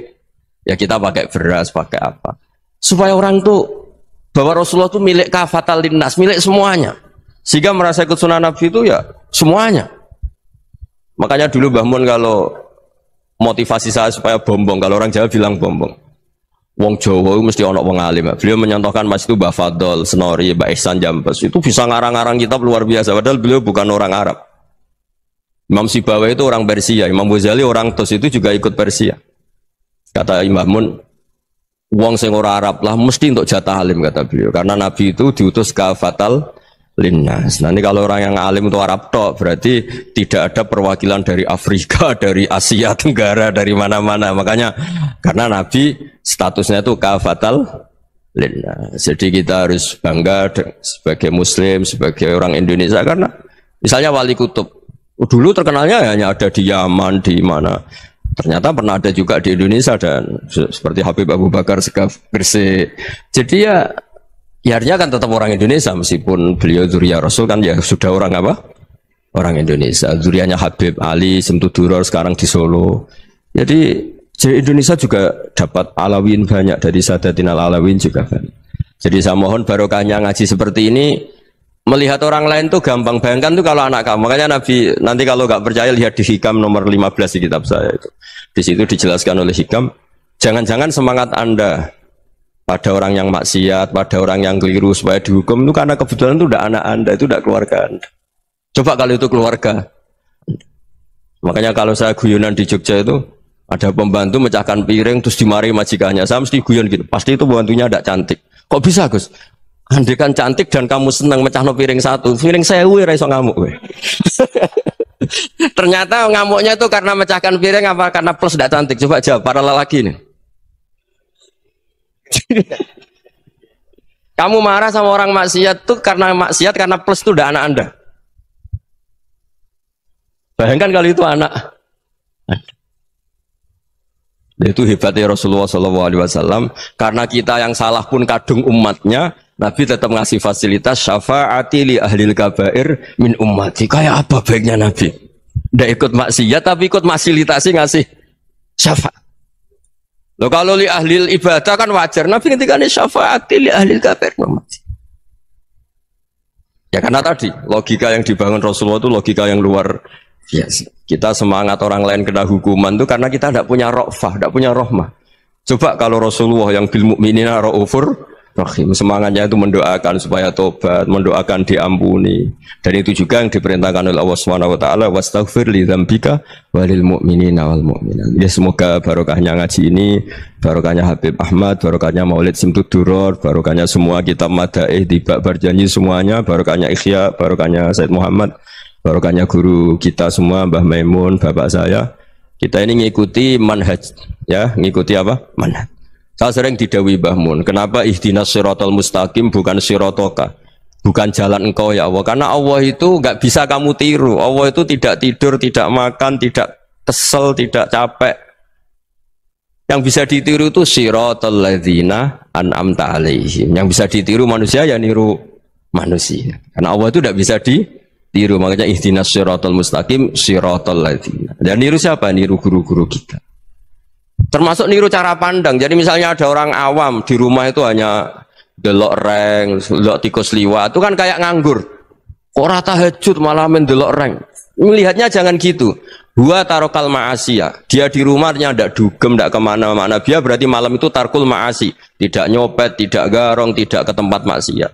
ya kita pakai beras, pakai apa? Supaya orang tuh bahwa Rasulullah itu milik kafatal linnas, milik semuanya. Sehingga merasa ikut sunnah Nabi itu ya semuanya. Makanya dulu Mbah Mun kalau motivasi saya supaya bombong, kalau orang Jawa bilang bombong. Wong Jawa mesti ono wong alim. Beliau menyontohkan Mas itu Mbah Fadol, Senori, Mbah Ihsan Jambes. Itu bisa ngarang-ngarang kitab luar biasa. Padahal beliau bukan orang Arab. Imam Sibawai itu orang Persia. Imam Ghazali orang Tus itu juga ikut Persia. Kata Imam Mun, wong sing ora Arab lah mesti untuk jatah alim kata beliau. Karena Nabi itu diutus kafatal linnas. Nah ini kalau orang yang alim itu Arab tok, berarti tidak ada perwakilan dari Afrika, dari Asia Tenggara, dari mana-mana. Makanya karena Nabi statusnya itu kafatal linnas. Jadi kita harus bangga sebagai Muslim, sebagai orang Indonesia. Karena misalnya Wali Kutub, dulu terkenalnya hanya ada di Yaman, di mana. Ternyata pernah ada juga di Indonesia dan seperti Habib Abu Bakar Segaf Gresik. Jadi ya Ya artinya kan tetap orang Indonesia meskipun beliau zuriyah Rasul kan ya sudah orang apa? Orang Indonesia. Zuriyahnya Habib Ali Semtuduror sekarang di Solo. Jadi Indonesia juga dapat Alawin banyak dari Sadatin Alawin juga banyak. Jadi saya mohon barokahnya ngaji seperti ini, melihat orang lain tuh gampang. Bayangkan tuh kalau anak kamu, makanya Nabi nanti kalau nggak percaya lihat di Hikam nomor 15 di kitab saya itu. Di situ dijelaskan oleh Hikam, jangan-jangan semangat Anda pada orang yang maksiat, pada orang yang keliru supaya dihukum itu karena kebetulan itu udah anak Anda, itu udah keluarga Anda. Coba kalau itu keluarga. Makanya kalau saya guyonan di Jogja itu ada pembantu mecahkan piring terus dimarahi majikannya, saya mesti guyon gitu. Pasti itu pembantunya tidak cantik. Kok bisa Gus? Andai kan cantik dan kamu senang mecahno piring satu, piring 1000 ora iso ngamuk kowe. Ternyata ngamuknya itu karena mecahkan piring apa karena plus tidak cantik? Coba jawab para lelaki nih. Kamu marah sama orang maksiat tuh karena maksiat karena plus itu udah anak Anda. Bayangkan kalau itu anak. Itu hebatnya Rasulullah SAW karena kita yang salah pun kadung umatnya, Nabi tetap ngasih fasilitas syafaati li ahlil kabair min ummati. Kayak apa baiknya Nabi? Tidak ikut maksiat tapi ikut fasilitasi ngasih syafaat. Loh kalau li ahlil ibadah kan wajar, Nabi ketika ini syafaati li ahlil kabair min ummati. Ya karena tadi logika yang dibangun Rasulullah itu logika yang luar biasa. Kita semangat orang lain kena hukuman itu karena kita tidak punya ra'fah, tidak punya rahmah. Coba kalau Rasulullah yang bil mu'minina ra'ufur rahim, semangatnya itu mendoakan supaya tobat, mendoakan diampuni. Dan itu juga yang diperintahkan oleh Allah Subhanahu wa taala, wastaghfir li dzambika walil mu'minina wal mu'minat. Ya semoga barokahnya ngaji ini, barokahnya Habib Ahmad, barokahnya Maulid Simtuduror, barokahnya semua kitab madaih di bab berjanji semuanya, barokahnya Ikhya, barokahnya Said Muhammad, barokahnya guru kita semua, Mbah Maimun, bapak saya. Kita ini ngikuti manhaj, ya, ngikuti apa? Manhaj. Saya sering didhawuhi Mbah Mun, kenapa ihdinas siratal mustaqim bukan siratoka? Bukan jalan engkau ya Allah. Karena Allah itu enggak bisa kamu tiru. Allah itu tidak tidur, tidak makan, tidak kesel, tidak capek. Yang bisa ditiru itu siratal ladzina an'amta alaihim. Yang bisa ditiru manusia ya niru manusia. Karena Allah itu tidak bisa ditiru, makanya ihdinas siratal mustaqim siratal ladzina. Dan niru siapa? Niru guru-guru kita. Termasuk niru cara pandang. Jadi misalnya ada orang awam di rumah itu hanya delok reng, delok tikus liwat, itu kan kayak nganggur. Ora tahajud malah mendelok reng. Melihatnya jangan gitu. Dua tarokal ma'asiyah. Dia di rumahnya tidak dugem, tidak kemana-mana. Dia berarti malam itu tarkul ma'asi. Tidak nyopet, tidak garong, tidak ke tempat maksiat.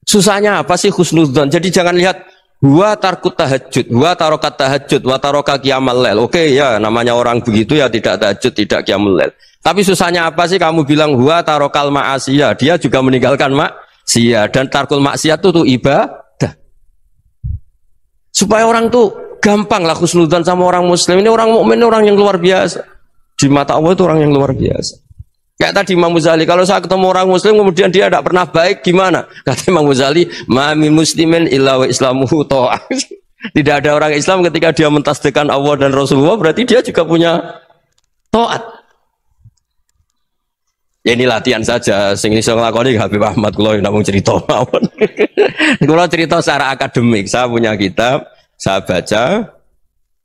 Susahnya apa sih husnudzon? Jadi jangan lihat wa tarkut tahajud, wa tarokat tahajud, wa taroka qiyamul lail. Oke ya, namanya orang begitu ya tidak tahajud, tidak qiyamul lail. Tapi susahnya apa sih kamu bilang wa tarokal ma'asiyah? Dia juga meninggalkan maksiat, dan tarkul maksiat itu ibadah. Supaya orang tuh gampang lah husnudzon sama orang muslim. Ini orang mukmin, orang yang luar biasa. Di mata Allah itu orang yang luar biasa. Kayak tadi Imam Ghazali, kalau saya ketemu orang muslim kemudian dia tidak pernah baik, gimana? Kata Imam Ghazali, ma min muslimin illa wa islamuhu ta'ah. Tidak ada orang Islam ketika dia mentasdihkan Allah dan Rasulullah, berarti dia juga punya taat. Ya ini latihan saja, sing iso nglakoni Habib Ahmad kula namung cerita mawon. Kula cerita secara akademik, saya punya kitab, saya baca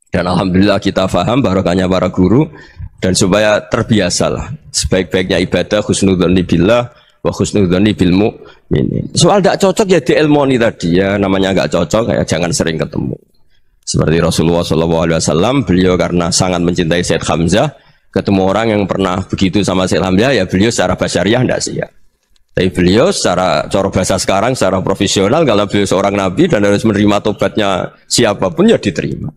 dan alhamdulillah kita paham barokahnya para guru. Dan supaya terbiasalah sebaik-baiknya ibadah husnudzonni billah wa husnudzonni bil mu'minin. Soal tidak cocok ya diilmoni tadi ya, namanya nggak cocok ya jangan sering ketemu. Seperti Rasulullah SAW, beliau karena sangat mencintai Sayyid Hamzah, ketemu orang yang pernah begitu sama Sayyid Hamzah ya beliau secara basyariah tidak siap. Tapi beliau secara cara bahasa sekarang, secara profesional, kalau beliau seorang nabi dan harus menerima tobatnya siapapun ya diterima.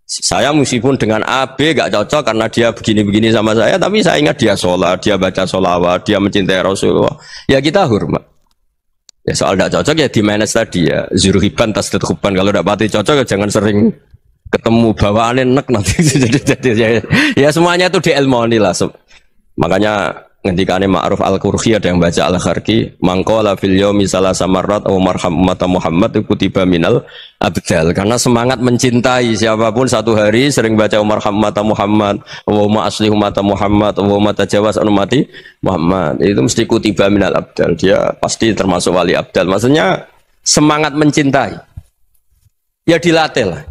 Saya meskipun dengan A, B gak cocok karena dia begini-begini sama saya, tapi saya ingat dia sholat, dia baca sholawat, dia mencintai Rasulullah. Ya kita hormat. Ya soal gak cocok ya di manage tadi ya. Zuruhiban tasdid huban. Kalau gak pati cocok ya jangan sering ketemu, bawaannya enak nanti. Ya semuanya itu diilmoni lah. Makanya ngendikane Ma'ruf Al-Qurhi, ada yang baca Al-Kharqi, mangqala fil yaumi salasa marrat aw marham ummata Muhammad kutiba minal abdal. Karena semangat mencintai siapapun satu hari sering baca marham ummata Muhammad, wa asli ummata Muhammad, wa tajawaz an ummati Muhammad, itu mesti kutiba minal abdal. Dia pasti termasuk wali abdal. Maksudnya semangat mencintai. Ya dilatih lah.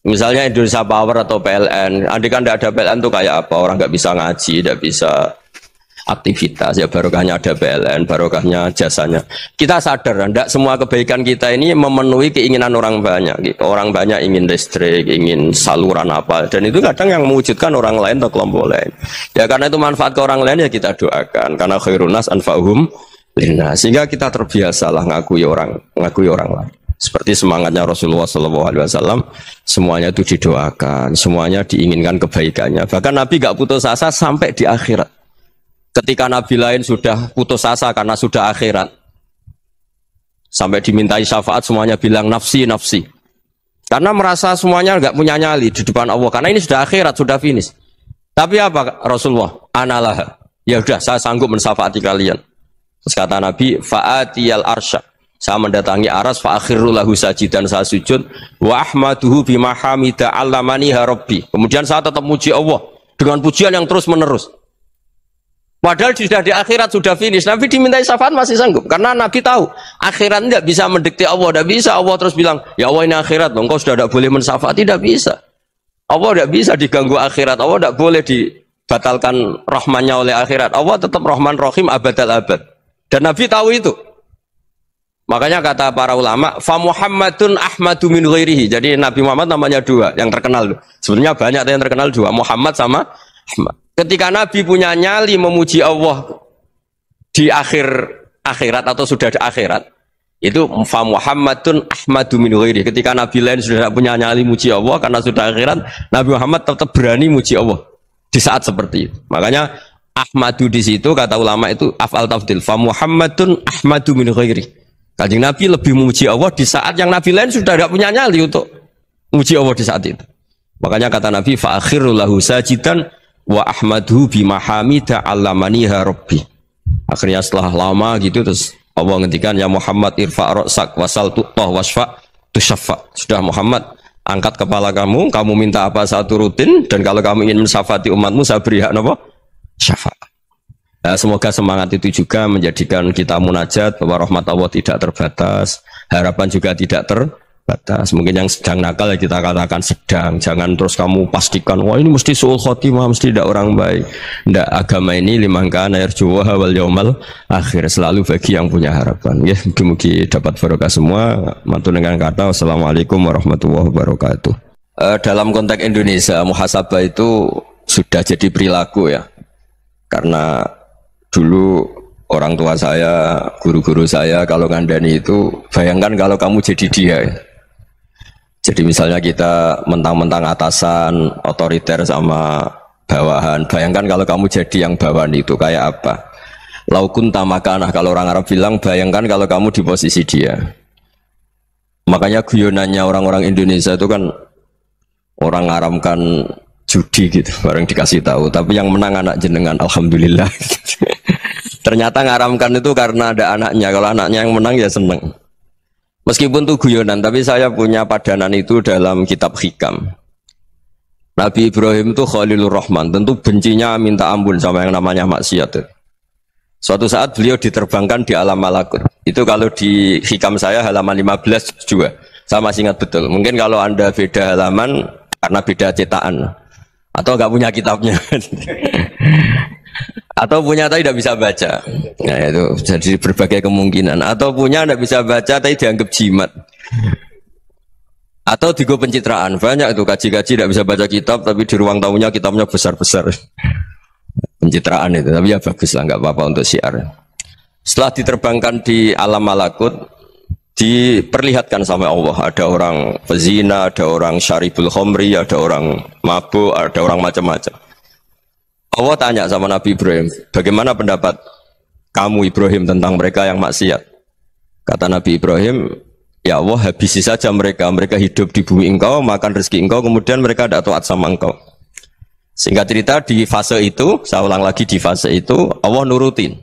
Misalnya Indonesia Power atau PLN, andai kan tidak ada PLN tuh kayak apa? Orang nggak bisa ngaji, tidak bisa aktivitas, ya barokahnya ada PLN, barokahnya jasanya. Kita sadar, tidak semua kebaikan kita ini memenuhi keinginan orang banyak. Gitu. Orang banyak ingin listrik, ingin saluran apa, dan itu kadang yang mewujudkan orang lain atau kelompok lain. Ya karena itu manfaat ke orang lain ya kita doakan. Karena khairun nas anfa'uhum linnas. Sehingga kita terbiasalah ngakui orang lain. Seperti semangatnya Rasulullah SAW, semuanya itu didoakan, semuanya diinginkan kebaikannya. Bahkan Nabi gak putus asa sampai di akhirat. Ketika Nabi lain sudah putus asa karena sudah akhirat, sampai dimintai syafaat semuanya bilang nafsi, nafsi. Karena merasa semuanya gak punya nyali di depan Allah. Karena ini sudah akhirat, sudah finish. Tapi apa Rasulullah? Analah. Ya udah, saya sanggup mensyafaati kalian. Terus kata Nabi, fa'atiyal arsya. Saya mendatangi aras fa'akhiru lahu sajidan, saya sujud wa ahmaduhu bima hamida 'allamani rabbi. Kemudian saya tetap muji Allah dengan pujian yang terus menerus. Padahal sudah di akhirat, sudah finish. Nabi dimintai syafaat masih sanggup karena Nabi tahu akhirat tidak bisa mendikte Allah, tidak bisa Allah terus bilang, "Ya Allah ini akhirat, engkau sudah tidak boleh mensyafaat." Tidak bisa. Allah tidak bisa diganggu akhirat. Allah tidak boleh dibatalkan rahmannya oleh akhirat. Allah tetap Rahman Rahim abadal abad. Dan Nabi tahu itu. Makanya kata para ulama, fa Muhammadun ahmadu min ghairihi. Jadi Nabi Muhammad namanya dua yang terkenal. Sebenarnya banyak yang terkenal dua, Muhammad sama Ahmad. Ketika Nabi punya nyali memuji Allah di akhirat atau sudah di akhirat, itu fa Muhammadun ahmadu min ghairihi. Ketika Nabi lain sudah tidak punya nyali muji Allah karena sudah akhirat, Nabi Muhammad tetap berani muji Allah di saat seperti itu. Makanya Ahmadu di situ kata ulama itu af'al tafdil, fa Muhammadun ahmadu min ghairihi. Kanjeng Nabi lebih memuji Allah di saat yang Nabi lain sudah tidak punya nyali untuk memuji Allah di saat itu. Makanya kata Nabi fa'akhiru lahu sajidan wa ahmaduhu bima hamida 'allamaniha rabbi. Akhirnya setelah lama gitu terus Allah ngendikan ya Muhammad irfa' ra'sak wasal tu'tah wasfa' tusyaffa. Sudah Muhammad, angkat kepala kamu minta apa saya turutin, dan kalau kamu ingin mensyafaati umatmu saya beri hak apa? Syafaat. Nah, semoga semangat itu juga menjadikan kita munajat bahwa rahmat Allah tidak terbatas, harapan juga tidak terbatas. Mungkin yang sedang nakal ya kita katakan sedang, jangan terus kamu pastikan wah ini mesti suul khotimah, mesti tidak orang baik. Tidak, agama ini liman kana yarju wal yaumal akhir, selalu bagi yang punya harapan. Ya, mugi-mugi dapat barokah semua. Matur dengan kata wassalamualaikum warahmatullahi wabarakatuh. Dalam konteks Indonesia, muhasabah itu sudah jadi perilaku ya. Karena dulu orang tua saya, guru-guru saya kalau ngandani itu, bayangkan kalau kamu jadi dia ya. Jadi misalnya kita mentang-mentang atasan, otoriter sama bawahan, bayangkan kalau kamu jadi yang bawahan itu kayak apa? Laukun tamakanah, kalau orang Arab bilang, bayangkan kalau kamu di posisi dia. Makanya guyonannya orang-orang Indonesia itu kan orang ngaramkan judi gitu, bareng dikasih tahu, tapi yang menang anak jenengan, alhamdulillah. Ternyata ngaramkan itu karena ada anaknya. Kalau anaknya yang menang ya seneng. Meskipun itu guyonan, tapi saya punya padanan itu dalam kitab Hikam. Nabi Ibrahim itu Khalilur Rahman, tentu bencinya minta ampun sama yang namanya maksiat. Suatu saat beliau diterbangkan di alam malakut. Itu kalau di Hikam saya halaman 15 juga. Saya masih ingat betul. Mungkin kalau Anda beda halaman karena beda cetakan. Atau nggak punya kitabnya. Atau punya tapi tidak bisa baca. Nah itu jadi berbagai kemungkinan. Atau punya tidak bisa baca tapi dianggap jimat. Atau digo pencitraan. Banyak itu kaji-kaji tidak bisa baca kitab tapi di ruang tamunya kitabnya besar-besar. Pencitraan itu, tapi ya bagus lah, nggak apa-apa untuk syiar. Setelah diterbangkan di alam malakut, diperlihatkan sama Allah, ada orang pezina, ada orang syaribul khomri, ada orang mabuk, ada orang macam-macam. Allah tanya sama Nabi Ibrahim, bagaimana pendapat kamu Ibrahim tentang mereka yang maksiat? Kata Nabi Ibrahim, ya Allah habisi saja mereka, mereka hidup di bumi engkau, makan rezeki engkau, kemudian mereka tidak taat sama engkau. Singkat cerita di fase itu, saya ulang lagi di fase itu, Allah nurutin.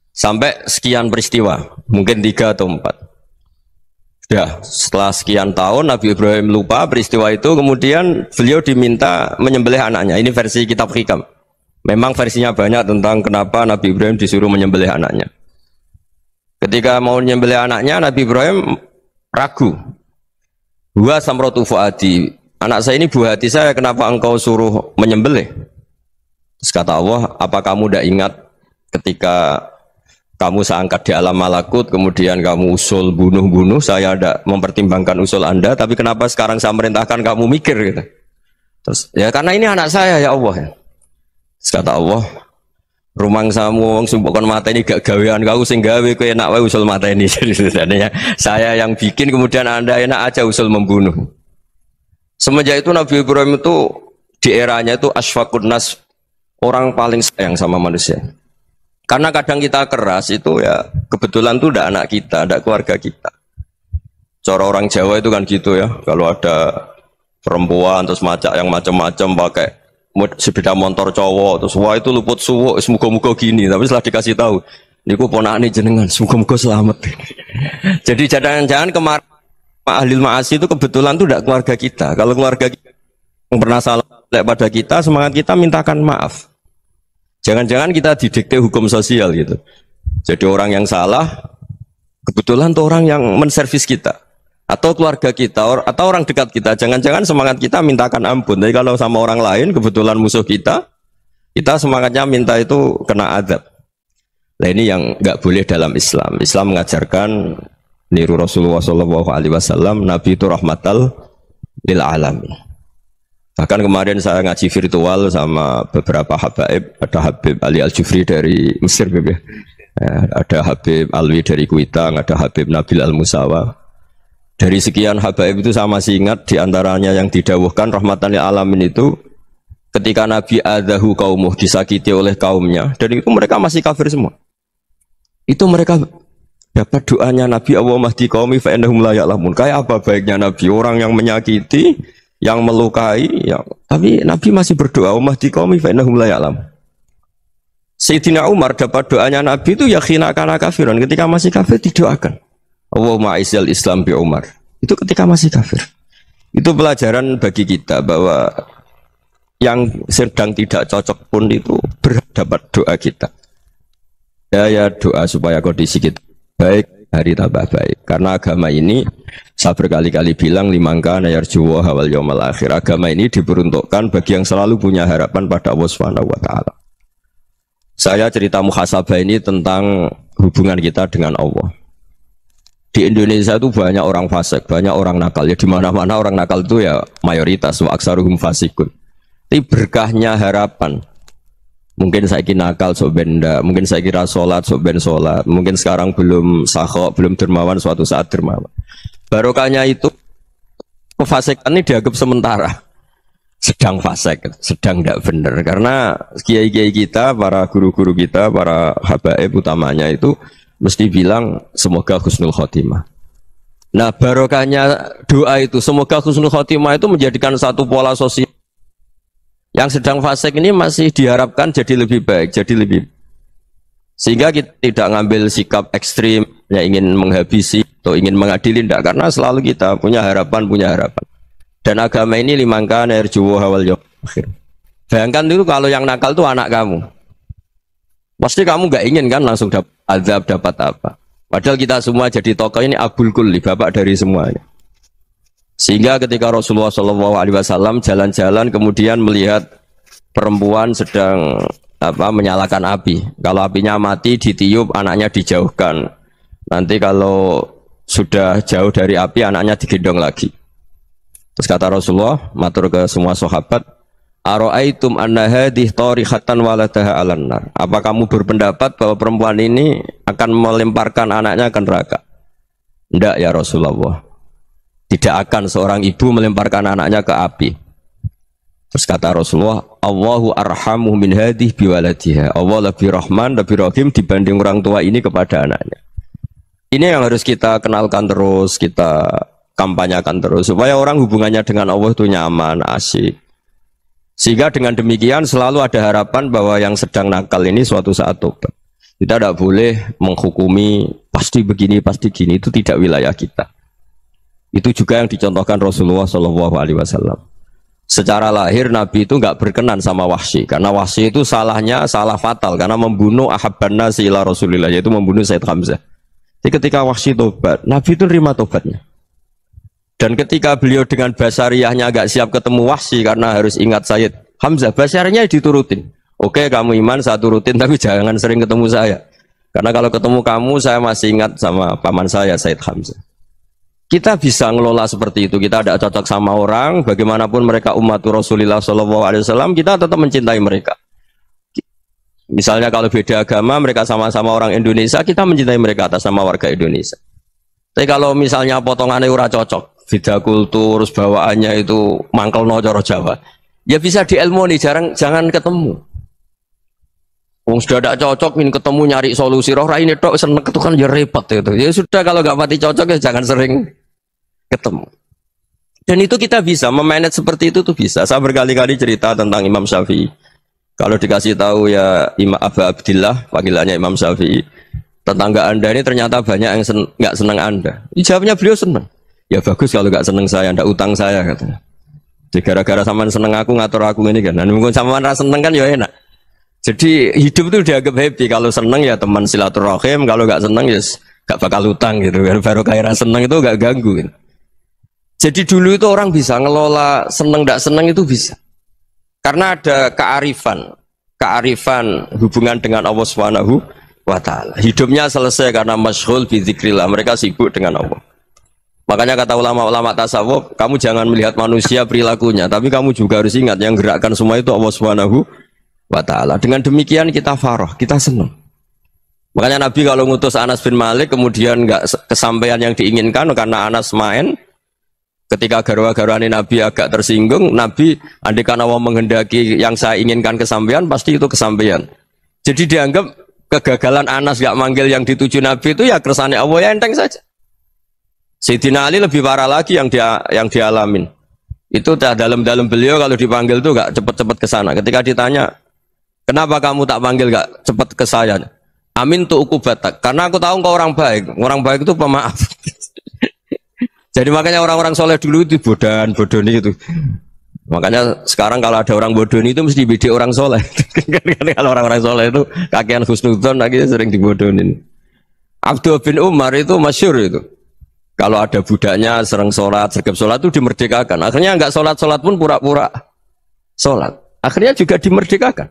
Sampai sekian peristiwa, mungkin 3 atau 4. Sudah, setelah sekian tahun Nabi Ibrahim lupa peristiwa itu, kemudian beliau diminta menyembelih anaknya. Ini versi kitab Hikam. Memang versinya banyak tentang kenapa Nabi Ibrahim disuruh menyembelih anaknya. Ketika mau menyembelih anaknya, Nabi Ibrahim ragu. Huwa samratu fuadi. Anak saya ini buah hati saya, kenapa engkau suruh menyembelih? Terus kata Allah, apa kamu tidak ingat ketika kamu saya angkat di alam malakut, kemudian kamu usul bunuh-bunuh, saya tidak mempertimbangkan usul Anda, tapi kenapa sekarang saya merintahkan kamu mikir gitu? Terus ya karena ini anak saya ya Allah. Terus kata Allah, rumang samu wong sumpukon mata ini gak gawean kau sing gawe kowe enak wae usul mata ini. Jadi saya yang bikin, kemudian Anda enak aja usul membunuh. Semenjak itu Nabi Ibrahim itu di eranya itu asfaqun nas, orang paling sayang sama manusia. Karena kadang kita keras itu ya kebetulan tuh udah anak kita, ada keluarga kita. Cara orang Jawa itu kan gitu ya, kalau ada perempuan terus macak yang macam-macam pakai sepeda motor cowok terus wah itu luput suwuk, semoga-moga gini, tapi setelah dikasih tahu niku ponakane jenengan, semoga-moga selamat. Jadi jangan-jangan kemarin ahli ma'asi itu kebetulan tuh tidak keluarga kita. Kalau keluarga kita yang pernah salah pada kita, semangat kita mintakan maaf. Jangan-jangan kita didikte hukum sosial gitu. Jadi orang yang salah kebetulan tuh orang yang menservis kita, atau keluarga kita, atau orang dekat kita. Jangan-jangan semangat kita mintakan ampun. Jadi kalau sama orang lain kebetulan musuh kita semangatnya minta itu kena adab. Nah ini yang nggak boleh dalam Islam. Islam mengajarkan niru Rasulullah SAW, Nabi itu rahmatal lil alamin. Bahkan kemarin saya ngaji virtual sama beberapa habaib, ada Habib Ali Al-Jufri dari Mesir, ya. Ada Habib Alwi dari Kuitang, ada Habib Nabil Al-Musawa. Dari sekian habaib itu saya masih ingat diantaranya yang didawuhkan rahmatan lil alamin itu ketika Nabi adahu kaumuh, disakiti oleh kaumnya, dan itu mereka masih kafir semua. Itu mereka dapat doanya Nabi, Allah mahdi qaumi fa innahum la ya'lamun. Kayak apa baiknya Nabi, orang yang menyakiti, yang melukai, tapi Nabi masih berdoa, Allah mahdi qaumi fa innahum la ya'lamun. Sayyidina Umar dapat doanya Nabi itu ya khina kana kafiran, ketika masih kafir didoakan. Allahumma a'izzal Islam bi Umar. Itu ketika masih kafir. Itu pelajaran bagi kita bahwa yang sedang tidak cocok pun itu berdapat doa kita. Ya doa supaya kondisi kita baik, hari tambah baik. Karena agama ini saya berkali-kali bilang limangka nayarjuwa hawal yawmal akhir. Agama ini diperuntukkan bagi yang selalu punya harapan pada Allah Subhanahu wa taala. Saya cerita muhasabah ini tentang hubungan kita dengan Allah. Di Indonesia itu banyak orang fasik, banyak orang nakal. Ya di mana-mana orang nakal itu ya mayoritas, wa aksaruhum fasikun. Tapi berkahnya harapan. Mungkin saya kira nakal sok benda, mungkin saya kira sholat sok ben sholat, mungkin sekarang belum sakhok, belum dermawan, suatu saat dermawan. Barokahnya itu kefasikan ini dianggap sementara, sedang fasik, sedang tidak benar. Karena kiai-kiai kita, para guru-guru kita, para habaib utamanya itu mesti bilang semoga husnul khotimah. Nah barokahnya doa itu semoga husnul khotimah itu menjadikan satu pola sosial. Yang sedang fasik ini masih diharapkan jadi lebih baik, jadi lebih. Sehingga kita tidak ngambil sikap ekstrim, yang ingin menghabisi atau ingin mengadili, tidak. Karena selalu kita punya harapan. Dan agama ini limangka nerjuwo hawal yawm akhir. Bayangkan dulu kalau yang nakal itu anak kamu. Pasti kamu nggak ingin kan langsung dapat azab, dapat apa. Padahal kita semua jadi tokoh ini abul kulli, bapak dari semuanya. Sehingga ketika Rasulullah SAW jalan-jalan kemudian melihat perempuan sedang menyalakan api. Kalau apinya mati ditiup, anaknya dijauhkan. Nanti kalau sudah jauh dari api, anaknya digendong lagi. Terus kata Rasulullah, matur ke semua sahabat, Aro'aitum anna hadih tarihatan waladaha alan nar. Apa kamu berpendapat bahwa perempuan ini akan melemparkan anaknya ke neraka? Tidak ya Rasulullah. Tidak akan seorang ibu melemparkan anaknya ke api. Terus kata Rasulullah, Allahu arhamu min hadih biwaladiha. Allah lebih rahman, lebih rahim dibanding orang tua ini kepada anaknya. Ini yang harus kita kenalkan terus, kita kampanyakan terus supaya orang hubungannya dengan Allah itu nyaman, asik. Sehingga dengan demikian selalu ada harapan bahwa yang sedang nakal ini suatu saat tobat. Kita tidak boleh menghukumi pasti begini, pasti gini, itu tidak wilayah kita. Itu juga yang dicontohkan Rasulullah SAW. Secara lahir Nabi itu nggak berkenan sama Wahsy, karena Wahsy itu salahnya salah fatal karena membunuh ahabban nasi ila Rasulillah, yaitu membunuh Said Hamzah. Jadi ketika Wahsy tobat, Nabi itu nerima tobatnya. Dan ketika beliau dengan basariyahnya agak siap ketemu Wahsy karena harus ingat Sayyid Hamzah, basariyahnya diturutin. Oke, kamu iman, saya turutin, tapi jangan sering ketemu saya. Karena kalau ketemu kamu, saya masih ingat sama paman saya, Sayyid Hamzah. Kita bisa ngelola seperti itu. Kita tidak cocok sama orang, bagaimanapun mereka umat Rasulullah SAW, kita tetap mencintai mereka. Misalnya kalau beda agama, mereka sama-sama orang Indonesia, kita mencintai mereka atas nama warga Indonesia. Tapi kalau misalnya potongannya ora cocok, beda kultur, bawaannya itu mangkel no coro Jawa, ya bisa diilmoni, jangan ketemu. Wong sudah tidak cocok, ingin ketemu nyari solusi, roh ini tok seneng itu kan ya repot itu. Ya sudah, kalau nggak pati cocok ya jangan sering ketemu. Dan itu kita bisa memanage seperti itu tuh bisa. Saya berkali-kali cerita tentang Imam Syafi'i. Kalau dikasih tahu ya Imam Abu Abdillah, panggilannya Imam Syafi'i, tetangga anda ini ternyata banyak yang nggak senang anda. Jawabnya beliau senang. Ya bagus kalau nggak seneng saya, ndak utang saya katanya. Jadi gara-gara sampean seneng aku ngatur aku ini kan. Dan mungkin sampean rasa seneng kan ya enak. Jadi hidup itu dianggap happy. Kalau seneng ya teman silaturahim, kalau nggak seneng ya nggak bakal utang gitu. Baru kayak seneng itu nggak ganggu. Gitu. Jadi dulu itu orang bisa ngelola seneng ndak seneng itu bisa. Karena ada kearifan hubungan dengan Allah Subhanahu wa Ta'ala. Hidupnya selesai karena masyghul bi dzikrillah. Mereka sibuk dengan Allah. Makanya kata ulama-ulama tasawuf, kamu jangan melihat manusia perilakunya, tapi kamu juga harus ingat yang gerakkan semua itu Allah Subhanahu wa Ta'ala. Dengan demikian kita farah, kita senang. Makanya Nabi kalau ngutus Anas bin Malik kemudian nggak kesampaian yang diinginkan karena Anas main, ketika garwa-garwani Nabi agak tersinggung, Nabi andikan Allah menghendaki yang saya inginkan kesampaian, pasti itu kesampaian. Jadi dianggap kegagalan Anas nggak manggil yang dituju Nabi itu ya kersane Allah, ya enteng saja. Sayyidina Ali lebih parah lagi yang dialamin. Itu dalam beliau kalau dipanggil tuh gak cepet-cepet ke sana. Ketika ditanya, kenapa kamu tak panggil gak cepet ke saya? Amin tuh ukubatak. Karena aku tahu kau orang baik. Orang baik itu pemaaf. Jadi makanya orang-orang soleh dulu itu bodoni itu. Makanya sekarang kalau ada orang bodoni itu mesti bidik orang soleh. Kalau orang-orang soleh itu kakean husnudzon lagi sering dibodonin. Abdul bin Umar itu masyhur itu. Kalau ada budaknya sering sholat, sergap sholat itu dimerdekakan. Akhirnya nggak sholat pun pura-pura sholat. Akhirnya juga dimerdekakan.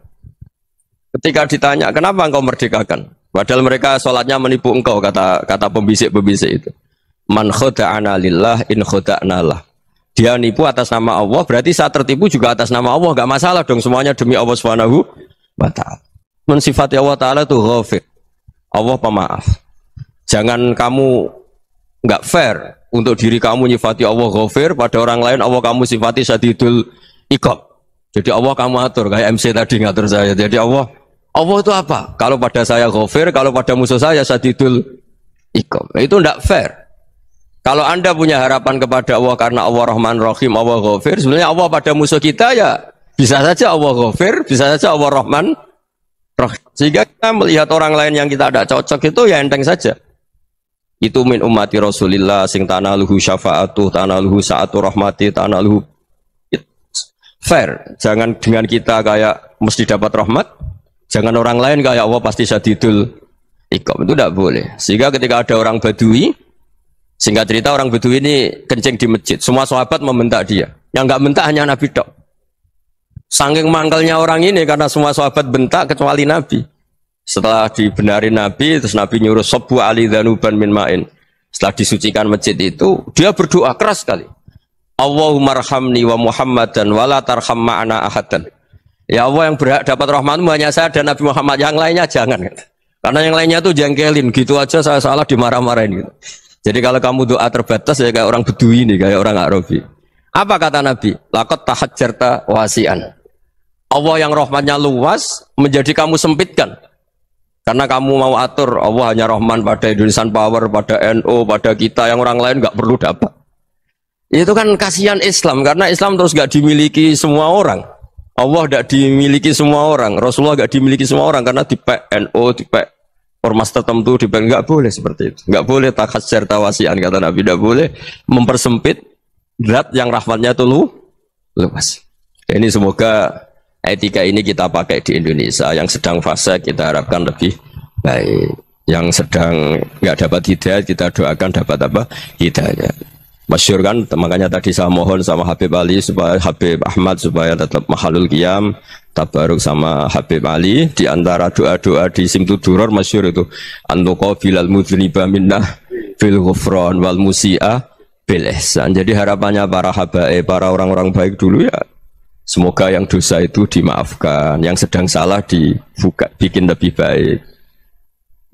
Ketika ditanya, kenapa engkau merdekakan? Padahal mereka sholatnya menipu engkau, kata pembisik-pembisik itu. Man khoda'ana lillah in khoda'na lah. Dia nipu atas nama Allah, berarti saat tertipu juga atas nama Allah. Nggak masalah dong, semuanya demi Allah Subhanahu wa Ta'ala. Mensifati Allah Ta'ala itu ghafir. Allah pemaaf. Jangan kamu nggak fair untuk diri kamu nyifati Allah ghafir, pada orang lain Allah kamu sifati syadidul iqab. Jadi Allah kamu atur kayak MC tadi ngatur saya. Jadi Allah itu apa? Kalau pada saya ghafir, kalau pada musuh saya syadidul iqab. Itu nggak fair. Kalau Anda punya harapan kepada Allah karena Allah Rahman Rahim, Allah ghafir, sebenarnya Allah pada musuh kita ya bisa saja Allah ghafir, bisa saja Allah Rahman Rahim. Sehingga kita melihat orang lain yang kita tidak cocok itu ya enteng saja. Itu min ummati Rasulillah sing tanaluhu syafa'atu, tanaluhu sa'atu rahmati, tanaluhu fair. Jangan dengan kita kayak mesti dapat rahmat, jangan orang lain kayak Allah pasti syadidul iqab. Itu tidak boleh. Sehingga ketika ada orang Badui, singkat cerita orang Badui ini kencing di masjid, semua sahabat membentak dia. Yang nggak bentak hanya Nabi tok. Saking mangkelnya orang ini karena semua sahabat bentak kecuali Nabi. Setelah dibenarin Nabi, terus Nabi nyuruh sabbu ali dhanuban min ma'in. Setelah disucikan masjid itu, dia berdoa keras sekali. Allahumma arhamni wa Muhammadan wa la tarham ma'ana ahadan. Ya Allah, yang berhak dapat rahmatmu hanya saya dan Nabi Muhammad, yang lainnya jangan. Karena yang lainnya tuh jengkelin, gitu aja saya salah dimarah-marahin gitu. Jadi kalau kamu doa terbatas ya kayak orang Bedui ini, kayak orang Arabi. Apa kata Nabi? Laqad tahajjarta wasi'an. Allah yang rahmatnya luas menjadi kamu sempitkan. Karena kamu mau atur Allah hanya Rahman pada Indonesian Power, pada NU, pada kita, yang orang lain nggak perlu dapat. Itu kan kasihan Islam, karena Islam terus nggak dimiliki semua orang. Allah tidak dimiliki semua orang, Rasulullah tidak dimiliki semua orang karena di NU, di ormas tertentu, di nggak boleh seperti itu, nggak boleh takhasyar tawasian kata Nabi, tidak boleh mempersempit zat yang rahmatnya itu luas. Ini semoga etika ini kita pakai di Indonesia. Yang sedang fase kita harapkan lebih baik. Yang sedang nggak dapat hidayah kita doakan dapat apa? Hidayah. Masyhur kan, makanya tadi saya mohon sama Habib Ali supaya Habib Ahmad supaya tetap mahalul qiyam, tabaruk sama Habib Ali. Di antara doa-doa di Simtud Duror masyhur itu antuqabilal mudhniba minnah bil ghufran wal musi'a bil ihsan. Jadi harapannya para habaib, para orang-orang baik dulu ya, semoga yang dosa itu dimaafkan, yang sedang salah dibuka, bikin lebih baik.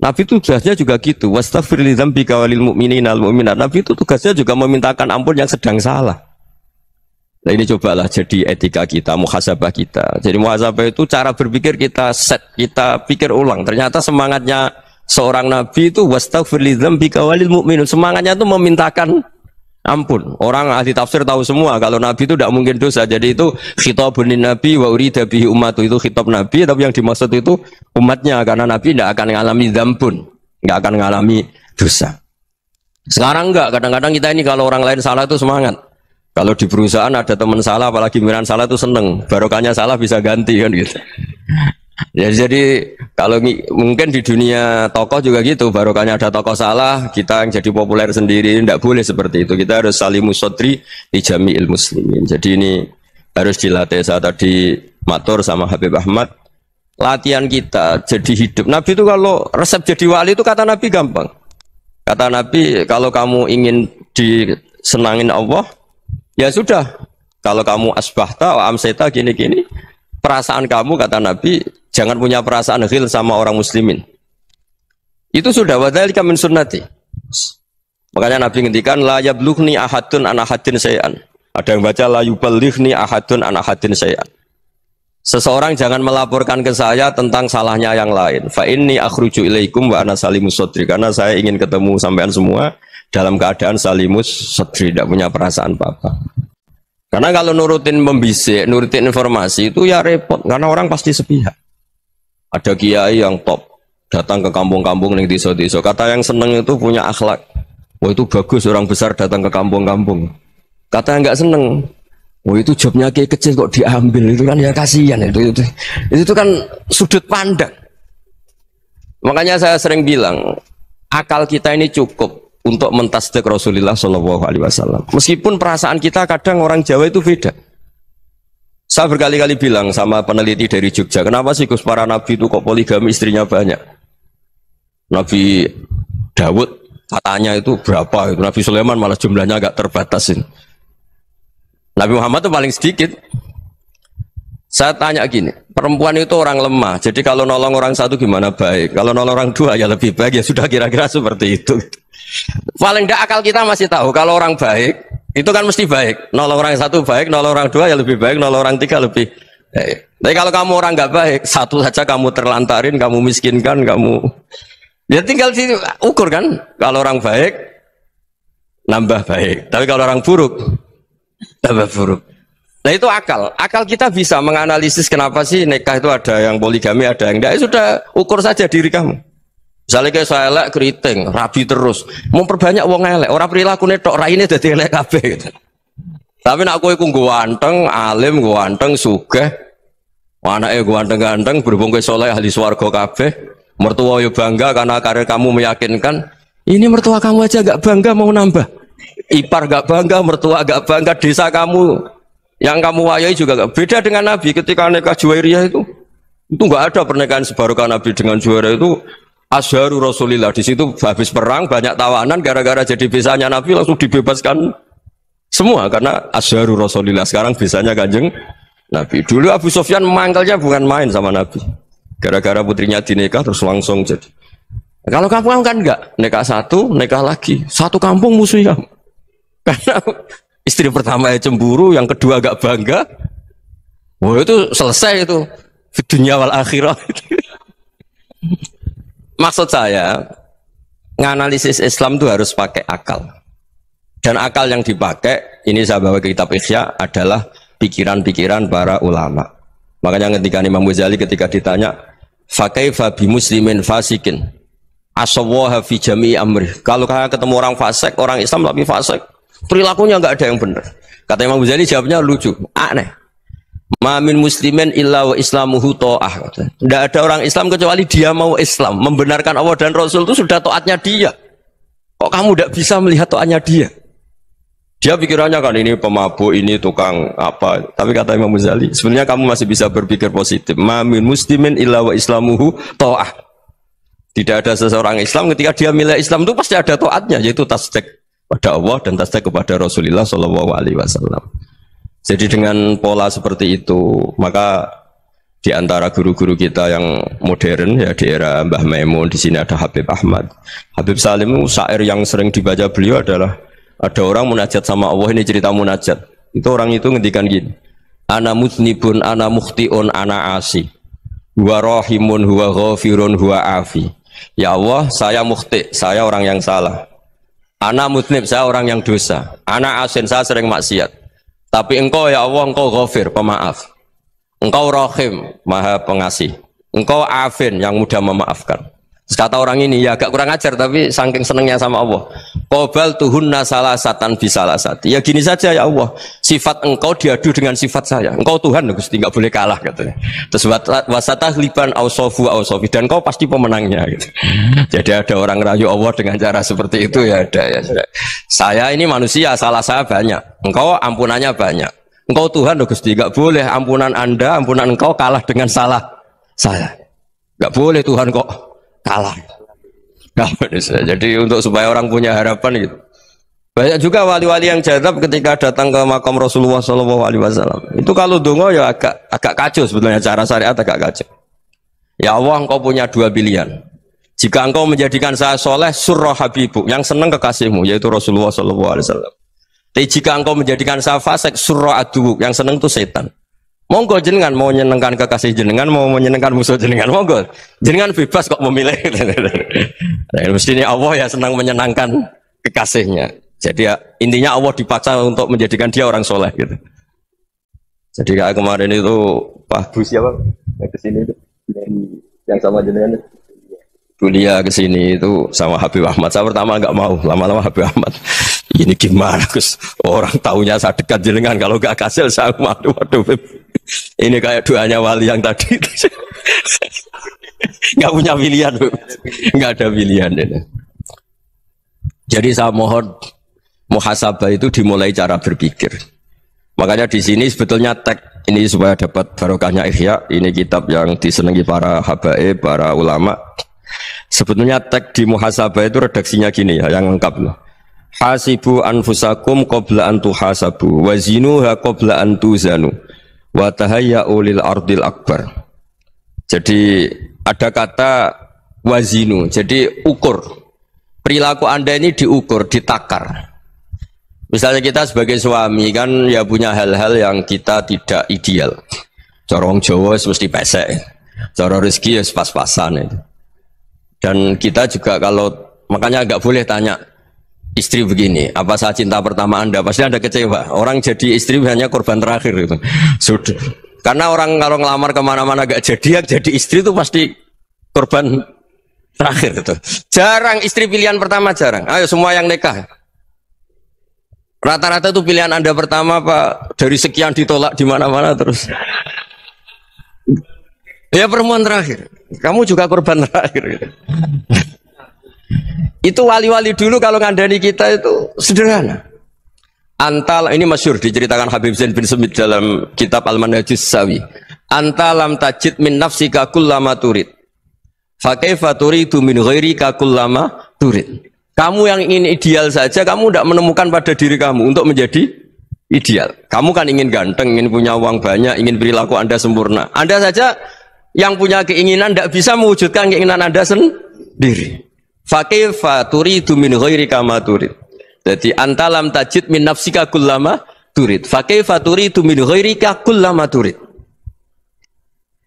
Nabi itu tugasnya juga gitu. Wastaghfir li dzambika walil mu'minina wal mu'minat. Nabi itu tugasnya juga memintakan ampun yang sedang salah. Nah ini cobalah jadi etika kita, muhasabah kita. Jadi muhasabah itu cara berpikir kita set, kita pikir ulang. Ternyata semangatnya seorang nabi itu wastaghfir li dzambika walil mu'minun. Semangatnya itu memintakan ampun. Orang ahli tafsir tahu semua kalau nabi itu tidak mungkin dosa. Jadi itu khitabun nabi wa urida bihi ummatu, itu khitab nabi tapi yang dimaksud itu umatnya, karena nabi tidak akan mengalami dzambun, tidak akan mengalami dosa. Sekarang enggak, kadang-kadang kita ini kalau orang lain salah itu semangat. Kalau di perusahaan ada teman salah, apalagi miran salah itu seneng, barokahnya salah bisa ganti kan gitu. Ya, jadi kalau mungkin di dunia tokoh juga gitu, barokahnya ada tokoh salah, kita yang jadi populer sendiri, tidak boleh seperti itu. Kita harus salimus sodri di jami'il muslimin. Jadi ini harus dilatih. Saya tadi matur sama Habib Ahmad, latihan kita jadi hidup. Nabi itu kalau resep jadi wali itu kata Nabi gampang. Kata Nabi, kalau kamu ingin disenangin Allah, ya sudah. Kalau kamu asbahta wa amseta gini-gini, perasaan kamu kata Nabi jangan punya perasaan ghil sama orang muslimin. Itu sudah wadzalika min sunnati. Makanya Nabi ngendikan la yablughni ahadun an ahadin syai'an. Ada yang baca la yuballighni ahadun an ahadin syai'an. Seseorang jangan melaporkan ke saya tentang salahnya yang lain. Fa inni akhruju ilaikum wa ana salimus sadri. Karena saya ingin ketemu sampean semua dalam keadaan salimus sadri, tidak punya perasaan apa-apa. Karena kalau nurutin membisik, nurutin informasi itu ya repot, karena orang pasti sepihak. Ada kiai yang top, datang ke kampung-kampung ning desa-desa. Kata yang seneng itu punya akhlak. Wah itu bagus orang besar datang ke kampung-kampung. Kata yang nggak seneng, wah itu jobnya kiai kecil kok diambil, itu kan ya kasihan itu kan sudut pandang. Makanya saya sering bilang, akal kita ini cukup untuk mentasdik Rasulullah Shallallahu Alaihi Wasallam. Meskipun perasaan kita kadang orang Jawa itu beda. Saya berkali-kali bilang sama peneliti dari Jogja, kenapa sih Gus para nabi itu kok poligami istrinya banyak? Nabi Dawud katanya itu berapa? Itu Nabi Sulaiman malah jumlahnya agak terbatasin. Nabi Muhammad itu paling sedikit. Saya tanya gini, perempuan itu orang lemah, jadi kalau nolong orang satu gimana baik? Kalau nolong orang dua ya lebih baik, ya sudah kira-kira seperti itu. Paling tidak akal kita masih tahu kalau orang baik itu kan mesti baik. Nolong orang satu baik, nolong orang dua ya lebih baik, nolong orang tiga lebih baik. Tapi kalau kamu orang nggak baik, satu saja kamu terlantarin, kamu miskinkan, kamu ya tinggal ukur kan. Kalau orang baik nambah baik, tapi kalau orang buruk tambah buruk. Nah itu akal. Akal kita bisa menganalisis kenapa sih nikah itu ada yang poligami, ada yang enggak. Sudah ukur saja diri kamu. Misalnya kayak saya elek keriting, rabi terus, memperbanyak wong elek, orang perilaku netok raine dadi elek kabeh gitu. Tapi nak kowe ku ganteng, alim, ganteng, sugih, anake ganteng-ganteng, berhubung kowe saleh ahli swarga kabeh, mertua yo bangga karena karir kamu meyakinkan. Ini mertua kamu aja gak bangga mau nambah. Ipar gak bangga, mertua gak bangga, desa kamu yang kamu wayai juga gak beda dengan Nabi ketika nikah Juwairiyah itu gak ada pernikahan sebarokah Nabi dengan Juwairiyah itu. Azharu Rasulillah, di situ habis perang banyak tawanan gara-gara jadi besanya Nabi langsung dibebaskan semua karena Azharu Rasulillah. Sekarang besanya Kanjeng Nabi. Dulu Abu Sufyan memanggilnya bukan main sama Nabi. Gara-gara putrinya dinikah terus langsung jadi. Kalau kamu kan enggak, nikah satu, nikah lagi, satu kampung musuhnya. Karena istri pertama ya cemburu, yang kedua agak bangga. Wah itu selesai itu dunia wal akhirah. Maksud saya, nganalisis Islam itu harus pakai akal. Dan akal yang dipakai, ini saya bawa ke kitab Ihya, adalah pikiran-pikiran para ulama. Makanya ketika Imam Ghazali ketika ditanya, "Fakaifa bi muslimin fasikin asawaha fi jami'i amri." Kalau kalian ketemu orang fasik, orang Islam tapi fasik, perilakunya enggak ada yang benar. Kata Imam Ghazali jawabnya lucu, aneh. "Ma min muslimin illa wa islamuhu ta'ah." Tidak ada orang Islam kecuali dia mau Islam, membenarkan Allah dan Rasul itu sudah taatnya dia. Kok kamu tidak bisa melihat taatnya dia? Dia pikirannya kan ini pemabuk, ini tukang apa. Tapi kata Imam Ghazali, sebenarnya kamu masih bisa berpikir positif. "Ma min muslimin illa wa islamuhu ta'ah." Tidak ada seseorang Islam ketika dia milih Islam itu pasti ada taatnya, yaitu tasdik pada Allah dan tasdik kepada Rasulullah SAW. Jadi dengan pola seperti itu, maka di antara guru-guru kita yang modern ya di era Mbah Maimun, di sini ada Habib Ahmad, Habib Salim, syair yang sering dibaca beliau adalah ada orang munajat sama Allah, ini cerita munajat. Itu orang itu ngendikan gini, "Ana mutnibun, ana mukhtiun, ana asi. Huwa rahimun, huwa ghafirun, huwa afi." Ya Allah, saya mukhti, saya orang yang salah. Ana mutnib, saya orang yang dosa. Ana asin, saya sering maksiat. Tapi engkau ya Allah, engkau ghafir, pemaaf. Engkau rahim, maha pengasih. Engkau afin, yang mudah memaafkan. Terus kata orang ini, ya agak kurang ajar tapi saking senengnya sama Allah. Qobal tuhunna salasatan bisalasati. Ya gini saja ya Allah, sifat engkau diadu dengan sifat saya. Engkau Tuhan, Gusti, enggak boleh kalah katanya. Terus wasatahliban ausofu ausofi, dan engkau pasti pemenangnya gitu. Jadi ada orang rayu Allah dengan cara seperti itu ya ada ya. Saya ini manusia, salah saya banyak. Engkau ampunannya banyak. Engkau Tuhan, Gusti, enggak boleh ampunan Anda, ampunan engkau kalah dengan salah saya. Enggak boleh Tuhan kok kalah. Nah, jadi untuk supaya orang punya harapan gitu. Banyak juga wali-wali yang jadab ketika datang ke makam Rasulullah SAW. Itu kalau dongo ya agak kacau sebetulnya, cara syariat agak kacau. Ya Allah, engkau punya dua pilihan. Jika engkau menjadikan saya soleh, surah habibuk, yang senang kekasihmu, yaitu Rasulullah SAW. Tapi jika engkau menjadikan saya fasik, surah adubuk, yang senang itu setan. Monggo jenengan mau menyenangkan kekasih jenengan, mau menyenangkan musuh jenengan, monggo. Jenengan bebas kok memilih. Nah, mestinya Allah ya senang menyenangkan kekasihnya. Jadi ya, intinya Allah dipaksa untuk menjadikan dia orang soleh gitu. Jadi kayak kemarin itu Pak Bu siapa yang kesini itu, yang sama jenengan kuliah kesini itu sama Habib Ahmad. Saya pertama nggak mau, lama-lama Habib Ahmad. Ini gimana Gus? Orang tahunya saya dekat jenengan, kalau nggak kasil saya waduh. Ini kayak doanya wali yang tadi. Nggak punya pilihan, nggak ada pilihan. Jadi saya mohon muhasabah itu dimulai cara berpikir. Makanya di sini sebetulnya tag ini supaya dapat barokahnya Ihya. Ini kitab yang disenangi para habaib, para ulama. Sebetulnya tag di muhasabah itu redaksinya gini ya, yang lengkap loh. Hasibu anfusakum qabla an tuhasabu wa zinuha qabla an tuzanu wa tahayya'u lil ardil akbar. Jadi ada kata wazinu, jadi ukur. Perilaku Anda ini diukur, ditakar. Misalnya kita sebagai suami kan ya punya hal-hal yang kita tidak ideal. Corong Jawa mesti pesek. Cara rezeki ya pas-pasan itu. Dan kita juga kalau makanya nggak boleh tanya istri begini, apa saya cinta pertama Anda? Pasti Anda kecewa. Orang jadi istri hanya korban terakhir itu. Sudah. Karena orang kalau ngelamar kemana-mana gak jadi istri itu pasti korban terakhir itu. Jarang istri pilihan pertama, jarang. Ayo semua yang nikah. Rata-rata itu pilihan Anda pertama Pak, dari sekian ditolak di mana-mana terus. Ya perempuan terakhir. Kamu juga korban terakhir. Itu wali-wali dulu kalau ngandani kita itu sederhana. Antal ini masyhur diceritakan Habib Zain bin Sumit dalam kitab Al-Manhajus Sawi. Antalam tajid min nafsika kullama turid. Fa kaifa turidu min ghairika kullama turid. Kamu yang ingin ideal saja kamu tidak menemukan pada diri kamu untuk menjadi ideal. Kamu kan ingin ganteng, ingin punya uang banyak, ingin perilaku Anda sempurna. Anda saja yang punya keinginan tidak bisa mewujudkan keinginan Anda sendiri. Fa kaifa turidu min ghairika ma turid. Jadi antalam tajid min nafsika kullama turid. Fa kaifa turidu min ghairika kullama turid.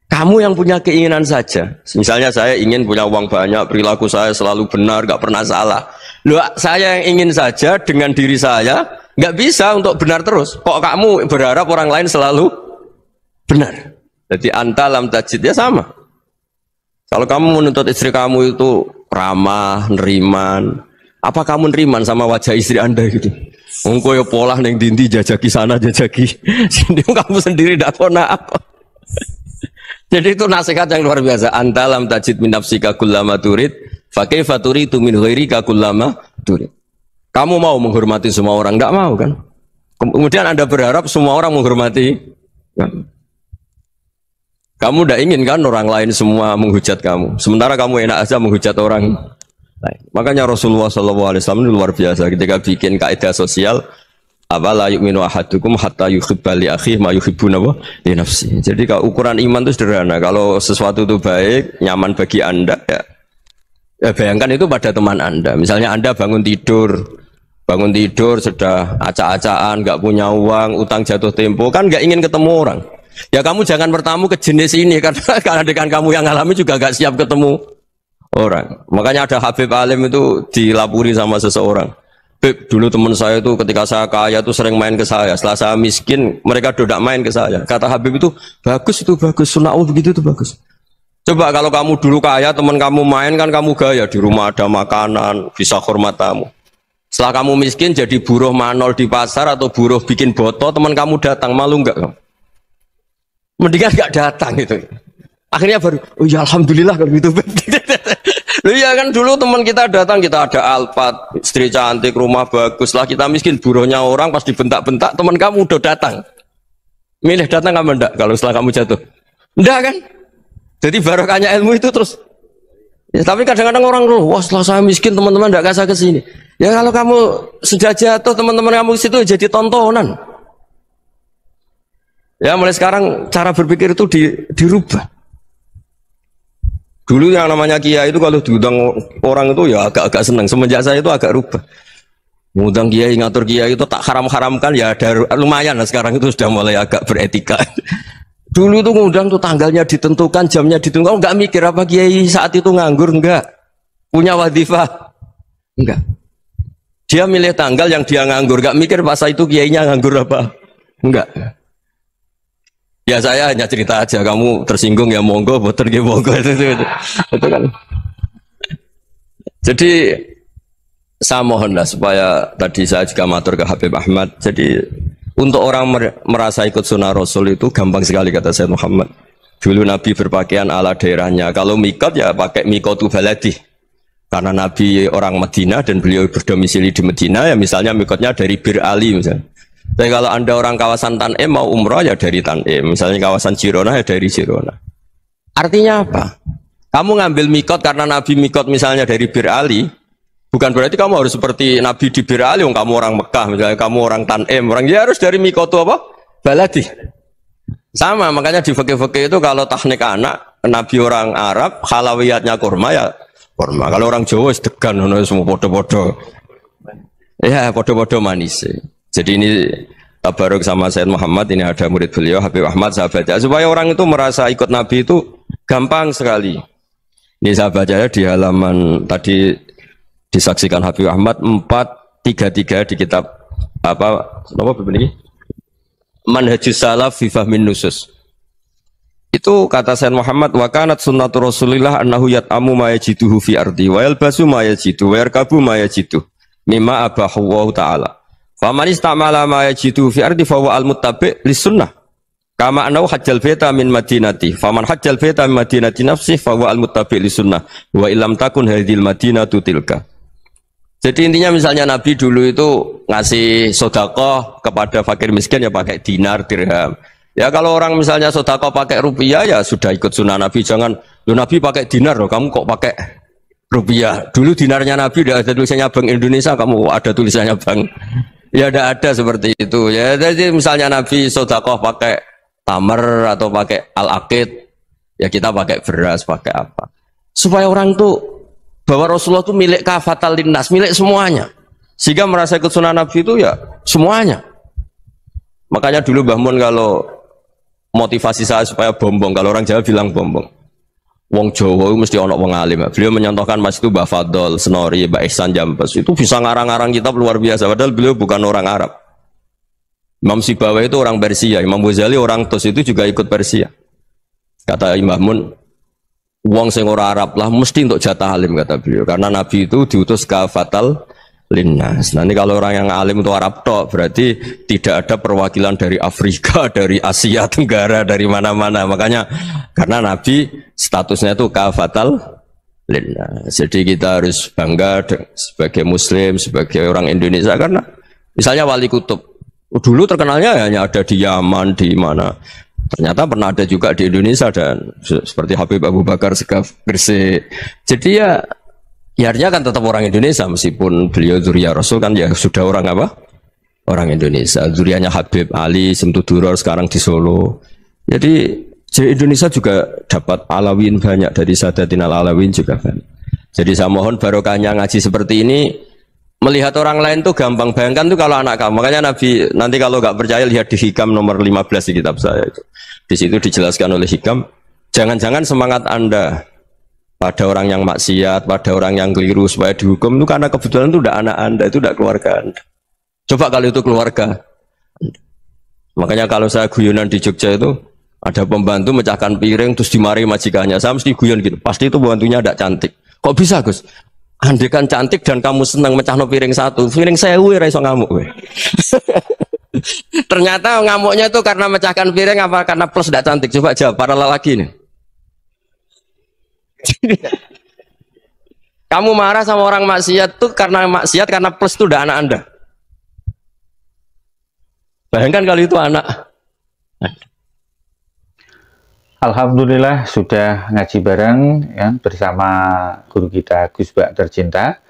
Kamu yang punya keinginan saja. Misalnya saya ingin punya uang banyak, perilaku saya selalu benar, gak pernah salah. Loh, saya yang ingin saja dengan diri saya gak bisa untuk benar terus. Kok kamu berharap orang lain selalu benar? Jadi anta lam tajid ya sama. Kalau kamu menuntut istri kamu itu ramah, neriman, apa kamu neriman sama wajah istri anda gitu? Engkau ya pola neng dindi jajaki sana jajaki sini kamu sendiri tidak kona apa. Jadi itu nasihat yang luar biasa. Anta lam tajid min nafsika kullama turid fa kaifa turidu min ghairika kullama turid. Kamu mau menghormati semua orang, enggak mau kan? Kemudian Anda berharap semua orang menghormati. Kamu tidak ingin kan orang lain semua menghujat kamu. Sementara kamu enak aja menghujat orang lain. Makanya Rasulullah SAW ini luar biasa ketika bikin kaidah sosial. Apa la yu'minu ahadukum hatta yuhibba li akhihi ma yuhibbu li nafsi. Jadi kalau ukuran iman itu sederhana. Kalau sesuatu itu baik, nyaman bagi Anda ya bayangkan itu pada teman Anda. Misalnya Anda bangun tidur sudah acak-acakan, nggak punya uang, utang jatuh tempo, kan nggak ingin ketemu orang. Ya kamu jangan bertamu ke jenis ini karena dengan kamu yang alami juga nggak siap ketemu orang. Makanya ada Habib Alim itu dilapuri sama seseorang. Beb, dulu teman saya itu ketika saya kaya itu sering main ke saya. Setelah saya miskin, mereka tidak main ke saya. Kata Habib itu bagus, sunnah begitu itu bagus. Coba kalau kamu dulu kaya, teman kamu main kan kamu gaya di rumah ada makanan, bisa hormat tamu. Setelah kamu miskin jadi buruh manol di pasar atau buruh bikin boto, teman kamu datang, malu enggak kamu? Mendingan enggak datang gitu. Akhirnya baru, oh ya alhamdulillah kalau gitu. Loh iya kan dulu teman kita datang, kita ada Alphard, istri cantik, rumah bagus. Lah kita miskin, buruhnya orang pas dibentak-bentak, teman kamu udah datang. Milih datang apa enggak kalau setelah kamu jatuh? Enggak kan? Jadi barokahnya ilmu itu terus. Ya, tapi kadang-kadang orang loh, wah setelah saya miskin teman-teman enggak kasih ke sini. Ya kalau kamu sudah jatuh teman-teman kamu situ jadi tontonan. Ya mulai sekarang cara berpikir itu dirubah. Dulu yang namanya kiai itu kalau diundang orang itu ya agak-agak senang. Semenjak saya itu agak rubah. Mengundang kiai, ngatur kiai itu tak haram-haramkan ya ada lumayan lah sekarang itu sudah mulai agak beretika. Dulu itu ngundang tuh tanggalnya ditentukan, jamnya ditentukan. Enggak mikir apa kiai saat itu nganggur, enggak. Punya wadifah. Enggak. Dia milih tanggal yang dia nganggur, enggak mikir pas itu kiainya nganggur apa. Enggak. Ya saya hanya cerita aja, kamu tersinggung ya monggo, boten nggih monggo itu kan. Jadi saya mohonlah supaya tadi saya juga matur ke Habib Ahmad. Jadi untuk orang merasa ikut sunnah Rasul itu gampang sekali kata Sayyid Muhammad. Dulu Nabi berpakaian ala daerahnya. Kalau mikot ya pakai mikotu baladi. Karena Nabi orang Madinah dan beliau berdomisili di Madinah ya misalnya mikotnya dari Bir Ali misalnya. Tapi kalau Anda orang kawasan Tanim mau umrah ya dari Tanim. Misalnya kawasan Jirona ya dari Jirona. Artinya apa? Kamu ngambil mikot karena Nabi mikot misalnya dari Bir Ali. Bukan berarti kamu harus seperti Nabi di Bir Ali, kamu orang Mekah, misalnya kamu orang Tanim, orang dia harus dari mikotu apa? Baladi. Sama, makanya di fikih-fikih itu kalau teknik anak, Nabi orang Arab, halawiyatnya kurma ya kurma. Kalau orang Jawa sedegan, semua podo-podo. Ya, podo-podo manis. Jadi ini tabaruk sama Sayyid Muhammad, ini ada murid beliau, Habib Ahmad, sahabatnya. Supaya orang itu merasa ikut Nabi itu gampang sekali. Ini sahabatnya di halaman tadi, disaksikan Habib Ahmad 433 di kitab apa begini Manhajus Salaf fi Fahmin Nusus. Itu kata Sayyid Muhammad wa kanat sunnatu Rasulillah annahu yat'amu ma yajiduhu fi ardi wa yalbasu ma yajidu wa yarkabu ma yajidu mimma abahu wa ta'ala. Fa man istamala ma yajidu fi ardi fa huwa al-muttabi' lis sunnah. Kama annahu hajjal baita min madinati. Fa man hajjal baita min madinati nafsi fa huwa al-muttabi' lis sunnah. Wa illam takun hadhil madinatu tilka. Jadi intinya misalnya Nabi dulu itu ngasih sodakoh kepada fakir miskin ya pakai dinar, dirham. Ya kalau orang misalnya sodakoh pakai rupiah ya sudah ikut sunnah Nabi. Jangan, lu Nabi pakai dinar loh, kamu kok pakai rupiah. Dulu dinarnya Nabi udah ada tulisannya Bank Indonesia, kamu ada tulisannya Bank. Ya tidak ada seperti itu. Ya jadi misalnya Nabi sodakoh pakai tamar atau pakai al-aqid, ya kita pakai beras, pakai apa. Supaya orang tuh bahwa Rasulullah itu milik kafatal linnas, milik semuanya. Sehingga merasa ikut sunnah Nabi itu ya semuanya. Makanya dulu Mbah Mun kalau motivasi saya supaya bombong, kalau orang Jawa bilang bombong. Wong Jawa itu mesti ono wong alim. Beliau menyontohkan Mas itu Mbah Fadol, Senori, Mbah Ihsan Jambes. Itu bisa ngarang-ngarang kitab luar biasa. Padahal beliau bukan orang Arab. Imam Sibawai itu orang Persia, Imam Ghazali orang Tus itu juga ikut Persia. Kata Imam Mun, wong sing ora Arab lah mesti untuk jatah alim kata beliau. Karena Nabi itu diutus kafatal linnas. Nanti kalau orang yang alim itu Arab tok, berarti tidak ada perwakilan dari Afrika, dari Asia Tenggara, dari mana-mana. Makanya karena Nabi statusnya itu kafatal linnas. Jadi kita harus bangga sebagai Muslim, sebagai orang Indonesia karena misalnya Wali Kutub dulu terkenalnya hanya ada di Yaman, di mana. Ternyata pernah ada juga di Indonesia dan seperti Habib Abu Bakar Segaf Gresik. Jadi ya artinya kan tetap orang Indonesia meskipun beliau zuriyah Rasul kan ya sudah orang apa? Orang Indonesia. Zuriyahnya Habib Ali Semtuduror sekarang di Solo. Jadi Indonesia juga dapat alawin banyak dari Sadatin al-Alawin juga banyak. Jadi saya mohon barokahnya ngaji seperti ini. Melihat orang lain tuh gampang, bayangkan tuh kalau anak kamu. Makanya Nabi nanti kalau nggak percaya lihat di Hikam nomor 15 di kitab saya itu. Di situ dijelaskan oleh Hikam, jangan-jangan semangat Anda pada orang yang maksiat, pada orang yang keliru supaya dihukum itu karena kebetulan itu udah anak Anda, itu udah keluarga Anda. Coba kalau itu keluarga. Makanya kalau saya guyonan di Jogja itu ada pembantu mecahkan piring terus dimarahi majikannya. Saya mesti guyon gitu. Pasti itu pembantunya tidak cantik. Kok bisa, Gus? Andai kan cantik dan kamu senang mecahno piring satu, piring 1000 ora iso ngamuk kowe. Ternyata ngamuknya itu karena mecahkan piring apa karena plus tidak cantik? Coba jawab para lelaki nih. Kamu marah sama orang maksiat tuh karena maksiat karena plus itu udah anak Anda. Bayangkan kalau itu anak. Alhamdulillah sudah ngaji bareng ya, bersama guru kita Gus Bak tercinta.